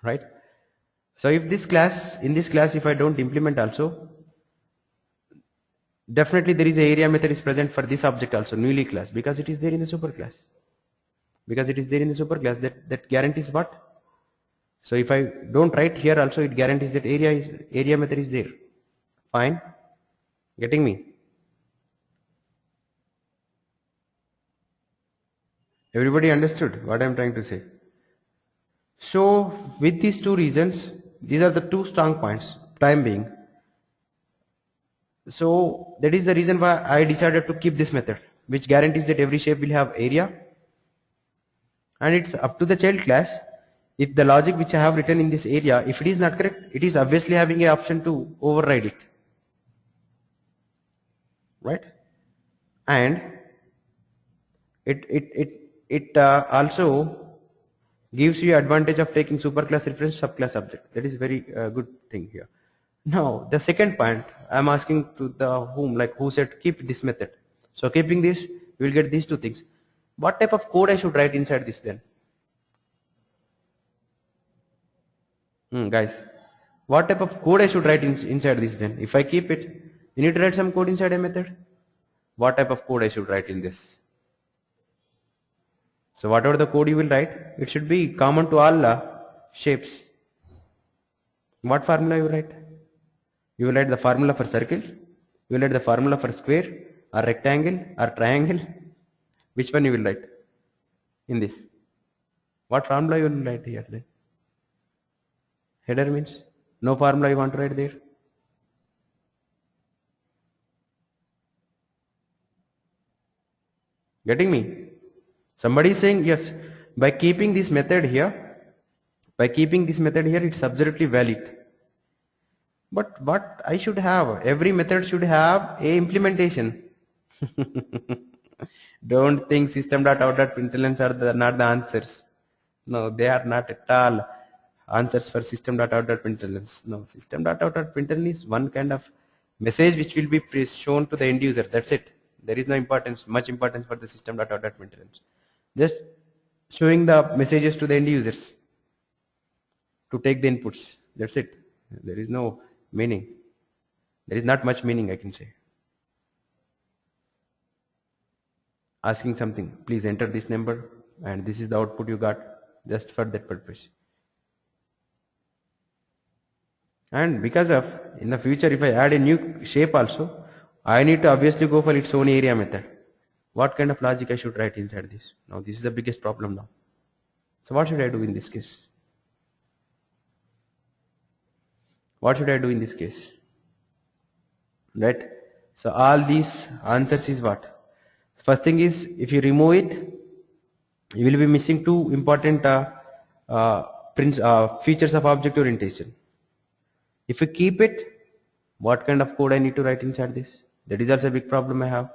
right? So if this class, in this class, if I don't implement also, definitely there is a area method is present for this object also, newly class, because it is there in the superclass. Because it is there in the superclass, that guarantees what? So if I don't write here also, it guarantees that area method is there. Fine? Getting me? Everybody understood what I am trying to say? So with these two reasons, these are the two strong points, time being. So that is the reason why I decided to keep this method, which guarantees that every shape will have area, and it's up to the child class. If the logic which I have written in this area, if it is not correct, it is obviously having an option to override it, right? And it also gives you advantage of taking superclass reference subclass object. That is very good thing here. Now the second point, I am asking to the who said keep this method. So keeping this, you will get these two things. What type of code I should write inside this then? Guys, what type of code I should write inside this then? If I keep it, you need to write some code inside a method. What type of code I should write in this? So whatever the code you will write, it should be common to all shapes. What formula you will write? You will write the formula for circle, you will write the formula for square or rectangle or triangle. Which one you will write in this? What formula you will write here then? Header means no formula you want to write there. Getting me? Somebody is saying yes, by keeping this method here, it's absolutely valid. But what I should have? Every method should have a implementation. Don't think system.out.println are not the answers. No, they are not at all answers for system.out.println. No, system.out.println is one kind of message which will be shown to the end user. That's it. There is no much importance for the system.out.println. Just showing the messages to the end users to take the inputs. That's it. There is no meaning. There is not much meaning, I can say. Asking something, please enter this number, and this is the output you got, just for that purpose. And because of, in the future, if I add a new shape also, I need to obviously go for its own area method. What kind of logic I should write inside this? Now this is the biggest problem now. So what should I do in this case? What should I do in this case? Right? So all these answers is what? First thing is, if you remove it, you will be missing two important features of object orientation. If you keep it, what kind of code I need to write inside this? That is also a big problem I have.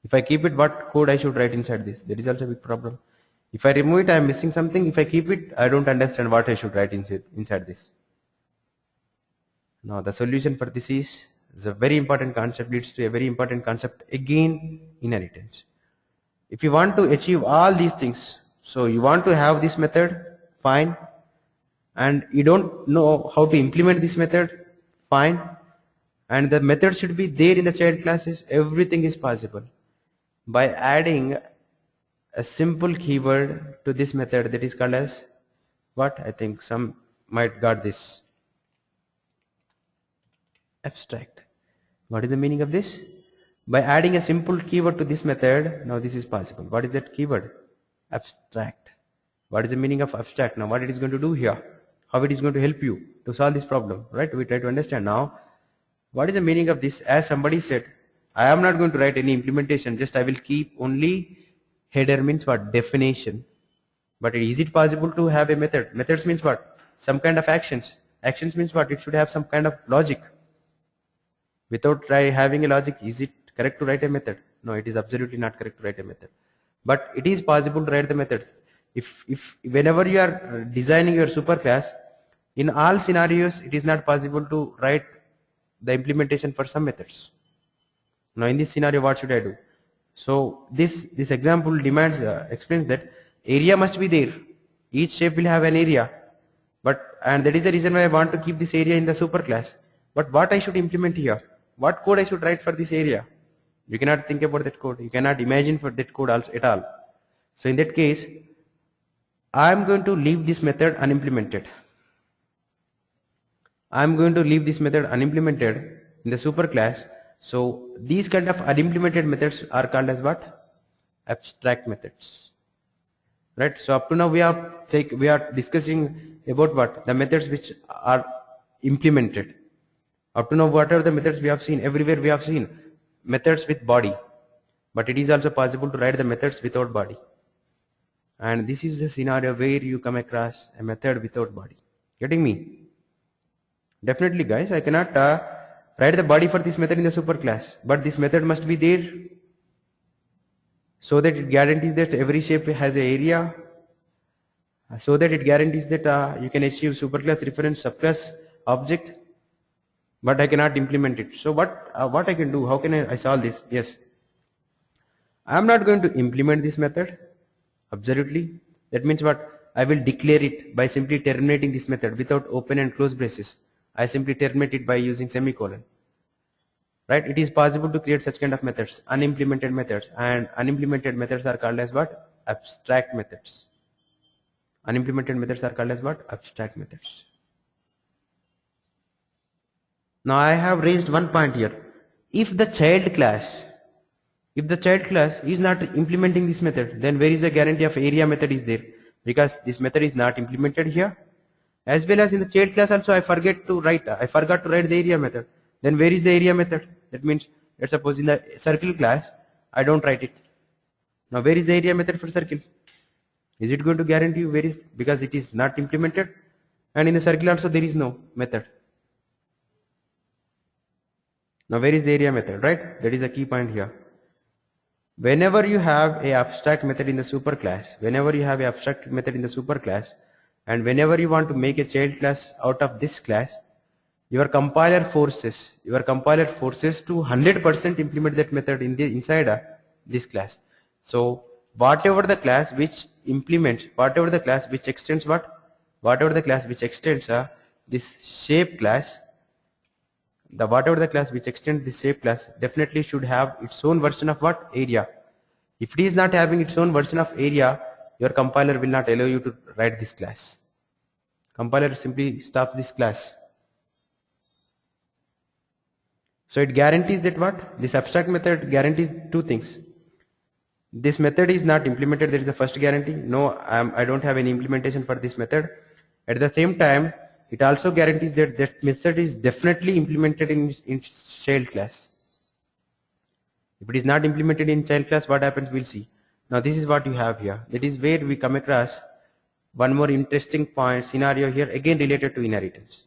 If I keep it, what code I should write inside this? That is also a big problem. If I remove it, I am missing something. If I keep it, I don't understand what I should write inside this. Now the solution for this is a very important concept, leads to a very important concept again, inheritance. If you want to achieve all these things, so you want to have this method, fine, and you don't know how to implement this method, fine, and the method should be there in the child classes, everything is possible. By adding a simple keyword to this method that is called as what? I think some might got this. Abstract. What is the meaning of this? By adding a simple keyword to this method, now this is possible. What is that keyword? Abstract. What is the meaning of abstract? Now what it is going to do here? How it is going to help you to solve this problem, right? We try to understand now. What is the meaning of this? As somebody said, I am not going to write any implementation, just I will keep only header means what? Definition. But is it possible to have a method? Methods means what? Some kind of actions. Actions means what? It should have some kind of logic. Without having a logic, is it correct to write a method? No, it is absolutely not correct to write a method. But it is possible to write the methods. If whenever you are designing your superclass, in all scenarios, it is not possible to write the implementation for some methods. Now in this scenario, what should I do? So this example demands explains that area must be there. Each shape will have an area, and that is the reason why I want to keep this area in the superclass. But what I should implement here? What code I should write for this area? You cannot think about that code. You cannot imagine for that code also at all. So in that case, I am going to leave this method unimplemented. I am going to leave this method unimplemented in the superclass. So these kind of unimplemented methods are called as what? Abstract methods. Right? So up to now we are discussing about what? The methods which are implemented. Up to now, what are the methods we have seen? Everywhere we have seen methods with body, but it is also possible to write the methods without body. And this is the scenario where you come across a method without body. Getting me? Definitely, guys, I cannot write the body for this method in the superclass, but this method must be there so that it guarantees that every shape has an area, so that it guarantees that you can achieve superclass reference subclass object. But I cannot implement it. So what I can do? How can I solve this? Yes, I am not going to implement this method. Absolutely. That means what? I will declare it by simply terminating this method without open and close braces. I simply terminate it by using semicolon. Right? It is possible to create such kind of methods, unimplemented methods, and unimplemented methods are called as what? Abstract methods. Unimplemented methods are called as what? Abstract methods. Now I have raised one point here. If the child class is not implementing this method, then where is the guarantee of area method is there? Because this method is not implemented here. As well as in the child class also I forgot to write the area method. Then where is the area method? That means, let's suppose in the circle class, I don't write it. Now where is the area method for circle? Is it going to guarantee you where is? Because it is not implemented. And in the circle also there is no method. Now where is the area method, right? That is the key point here. Whenever you have a abstract method in the superclass, and whenever you want to make a child class out of this class, your compiler forces to 100% implement that method inside this class. So whatever the class which extends this shape class, whatever the class which extends this shape class definitely should have its own version of what? Area. If it is not having its own version of area, your compiler will not allow you to write this class. Compiler simply stops this class. So it guarantees that what? This abstract method guarantees two things. This method is not implemented, that is the first guarantee. No, I don't have any implementation for this method. At the same time, it also guarantees that that method is definitely implemented in child class. If it is not implemented in child class, what happens? We'll see. Now this is what you have here. That is where we come across one more interesting point scenario here, again related to inheritance.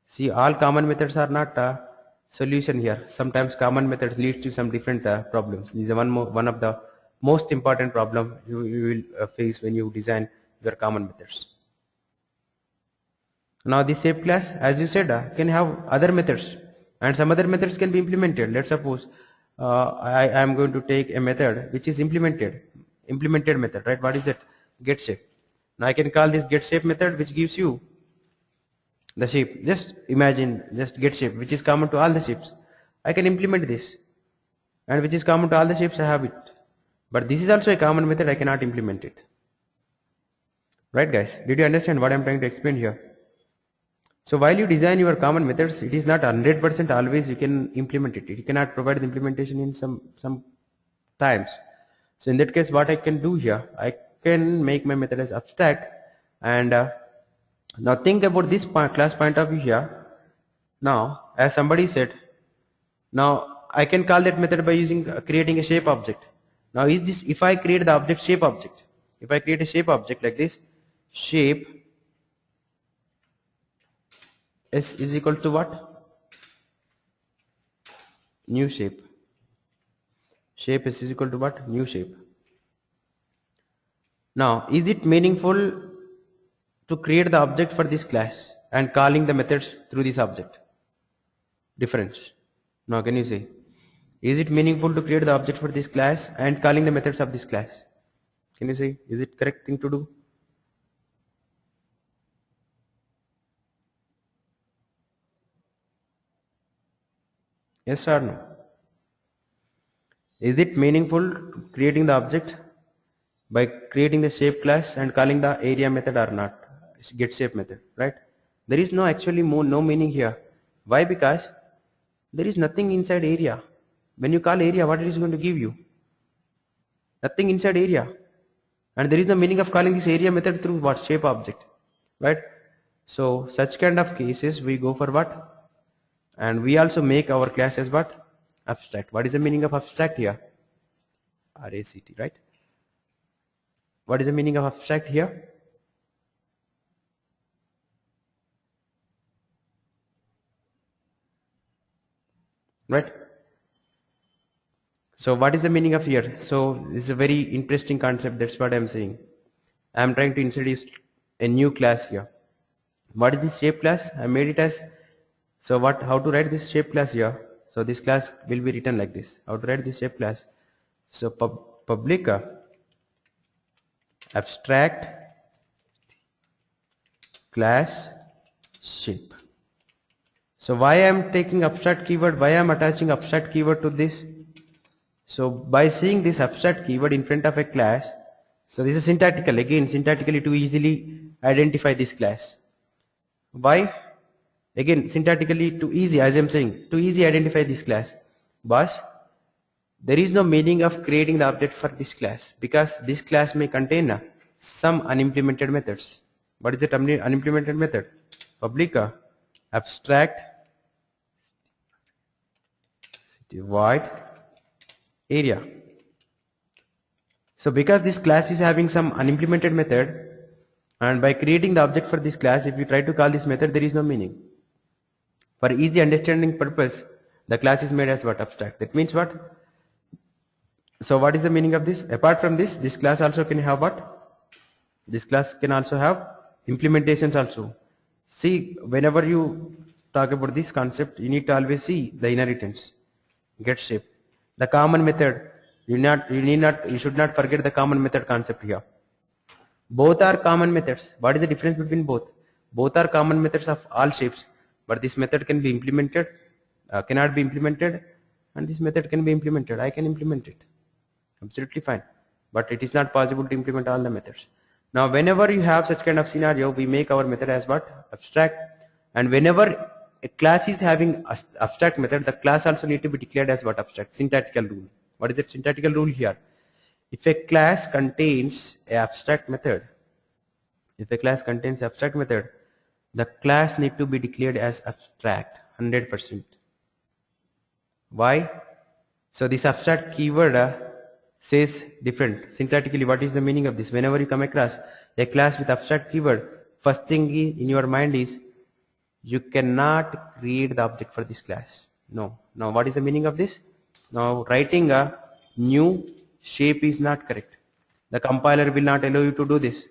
See, all common methods are not a solution here. Sometimes common methods lead to some different problems. This is one of the most important problem you will face when you design your common methods. Now this shape class, as you said, can have other methods, and some other methods can be implemented. Let's suppose I am going to take a method which is implemented method, right? What is that? Get shape. Now I can call this get shape method, which gives you the shape. Just imagine, just get shape, which is common to all the shapes. I can implement this, and which is common to all the shapes, I have it. But this is also a common method, I cannot implement it. Right, guys? Did you understand what I am trying to explain here? So while you design your common methods, it is not 100% always you can implement it. You cannot provide the implementation in some times. So in that case, what I can do here, I can make my method as abstract, and now think about this class point of view here. Now as somebody said, now I can call that method by using creating a shape object. Now is this, if I create the object shape object, if I create a shape object like this, shape is equal to what? New shape. Shape is equal to what? New shape. Now is it meaningful to create the object for this class and calling the methods through this object? Difference. Now can you say, is it meaningful to create the object for this class and calling the methods of this class? Can you say, is it correct thing to do? Yes or no? Is it meaningful creating the object by creating the shape class and calling the area method or not? Get shape method, right? There is no actually no meaning here. Why? Because there is nothing inside area. When you call area, what it is going to give you? Nothing inside area. And there is no meaning of calling this area method through what? Shape object, right? So such kind of cases we go for what? And we also make our class as what? Abstract. What is the meaning of abstract here? RACT, right? What is the meaning of abstract here? Right? So what is the meaning of here? So this is a very interesting concept. That's what I'm saying. I'm trying to introduce a new class here. What is this shape class? I made it as, so what, how to write this shape class here? So this class will be written like this. How to write this shape class? So public abstract class shape. So why I am taking abstract keyword? Why I am attaching abstract keyword to this? So by seeing this abstract keyword in front of a class, so this is syntactical, again syntactically to easily identify this class. Why? Again syntactically too easy, as I am saying, too easy identify this class. But there is no meaning of creating the object for this class because this class may contain some unimplemented methods. What is that unimplemented method? Public abstract void area. So because this class is having some unimplemented method, and by creating the object for this class, if we try to call this method, there is no meaning. For easy understanding purpose, the class is made as what? Abstract. That means what? So what is the meaning of this? Apart from this, this class also can have what? This class can also have implementations also. See, whenever you talk about this concept, you need to always see the inheritance, get shape. The common method, you should not forget the common method concept here. Both are common methods. What is the difference between both? Both are common methods of all shapes, but this method can be implemented, cannot be implemented, and this method can be implemented. I can implement it. Absolutely fine. But it is not possible to implement all the methods. Now whenever you have such kind of scenario, we make our method as what? Abstract. And whenever a class is having abstract method, the class also need to be declared as what? Abstract. Syntactical rule. What is that syntactical rule here? If a class contains an abstract method, the class need to be declared as abstract 100%. Why? So this abstract keyword says different. Syntactically, what is the meaning of this? Whenever you come across a class with abstract keyword, first thing in your mind is you cannot create the object for this class. No. Now what is the meaning of this? Now writing a new shape is not correct. The compiler will not allow you to do this.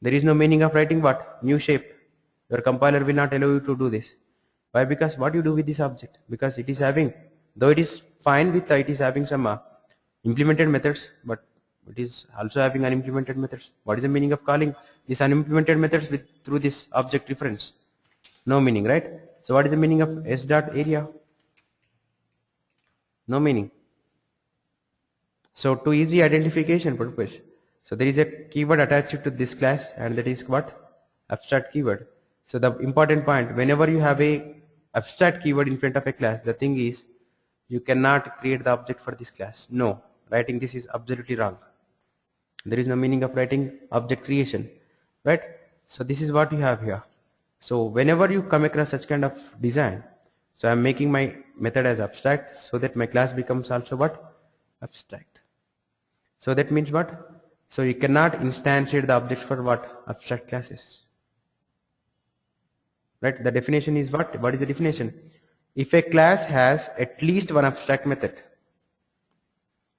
There is no meaning of writing what? New shape. Your compiler will not allow you to do this. Why? Because what you do with this object? Because it is having, though it is fine with it is having some implemented methods, but it is also having unimplemented methods. What is the meaning of calling these unimplemented methods through this object reference? No meaning, right? So what is the meaning of s dot area? No meaning. So to easy identification purpose, so there is a keyword attached to this class, and that is what? Abstract keyword. So the important point, whenever you have a abstract keyword in front of a class, the thing is you cannot create the object for this class. No, writing this is absolutely wrong. There is no meaning of writing object creation, right? So this is what you have here. So whenever you come across such kind of design, so I'm making my method as abstract so that my class becomes also what? Abstract. So that means what? So you cannot instantiate the objects for what? Abstract classes. Right? The definition is what? What is the definition? If a class has at least one abstract method,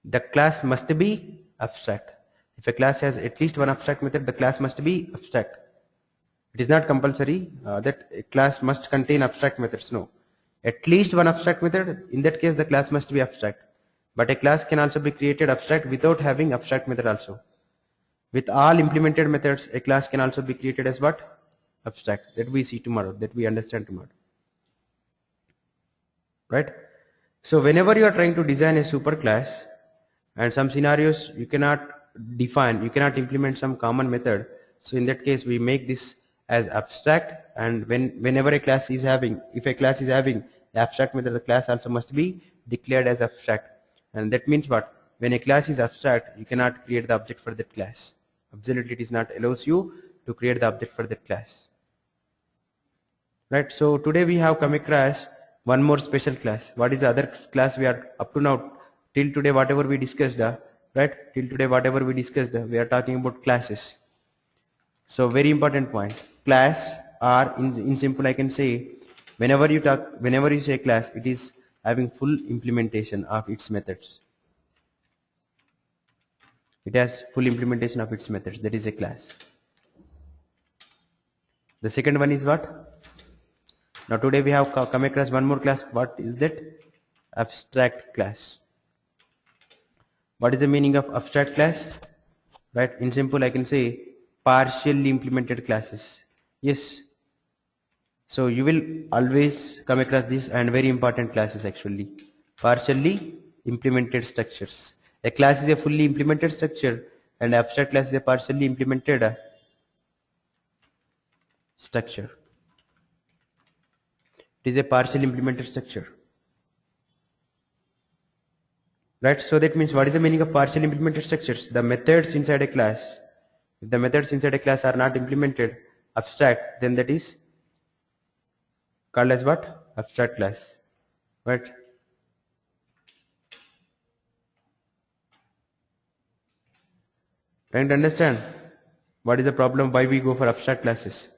the class must be abstract. If a class has at least one abstract method, the class must be abstract. It is not compulsory that a class must contain abstract methods. No. At least one abstract method, in that case the class must be abstract. But a class can also be created abstract without having abstract method also. With all implemented methods, a class can also be created as what? Abstract. That we see tomorrow, that we understand tomorrow. Right? So whenever you are trying to design a superclass, and some scenarios you cannot define, you cannot implement some common method, so in that case we make this as abstract, and whenever a class is having, if a class is having the abstract method, the class also must be declared as abstract. And that means what? When a class is abstract, you cannot create the object for that class. Absolutely, it is not allows you to create the object for that class. Right? So today we have come across one more special class. What is the other class we are up to now? Till today, whatever we discussed, right? Till today, whatever we discussed, we are talking about classes. So very important point. Class are in simple, I can say, whenever you say class, it is having full implementation of its methods. It has full implementation of its methods. That is a class. The second one is what? Now today we have come across one more class. What is that? Abstract class. What is the meaning of abstract class? Right, in simple I can say partially implemented classes. Yes. So you will always come across this, and very important classes actually. Partially implemented structures. A class is a fully implemented structure, and abstract class is a partially implemented structure. It is a partially implemented structure. Right, so that means what is the meaning of partially implemented structures? The methods inside a class, if the methods inside a class are not implemented abstract, then that is called as what? Abstract class. Right? Trying to understand what is the problem, why we go for abstract classes.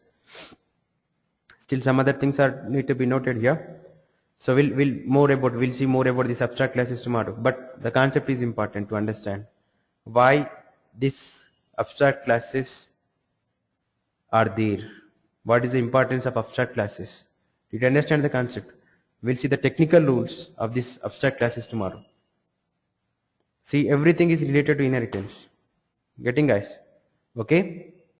Still some other things are need to be noted here. So we'll see more about these abstract classes tomorrow. But the concept is important to understand. Why these abstract classes are there? What is the importance of abstract classes? Did you understand the concept? We'll see the technical rules of these abstract classes tomorrow. See, everything is related to inheritance. Getting, guys? Okay?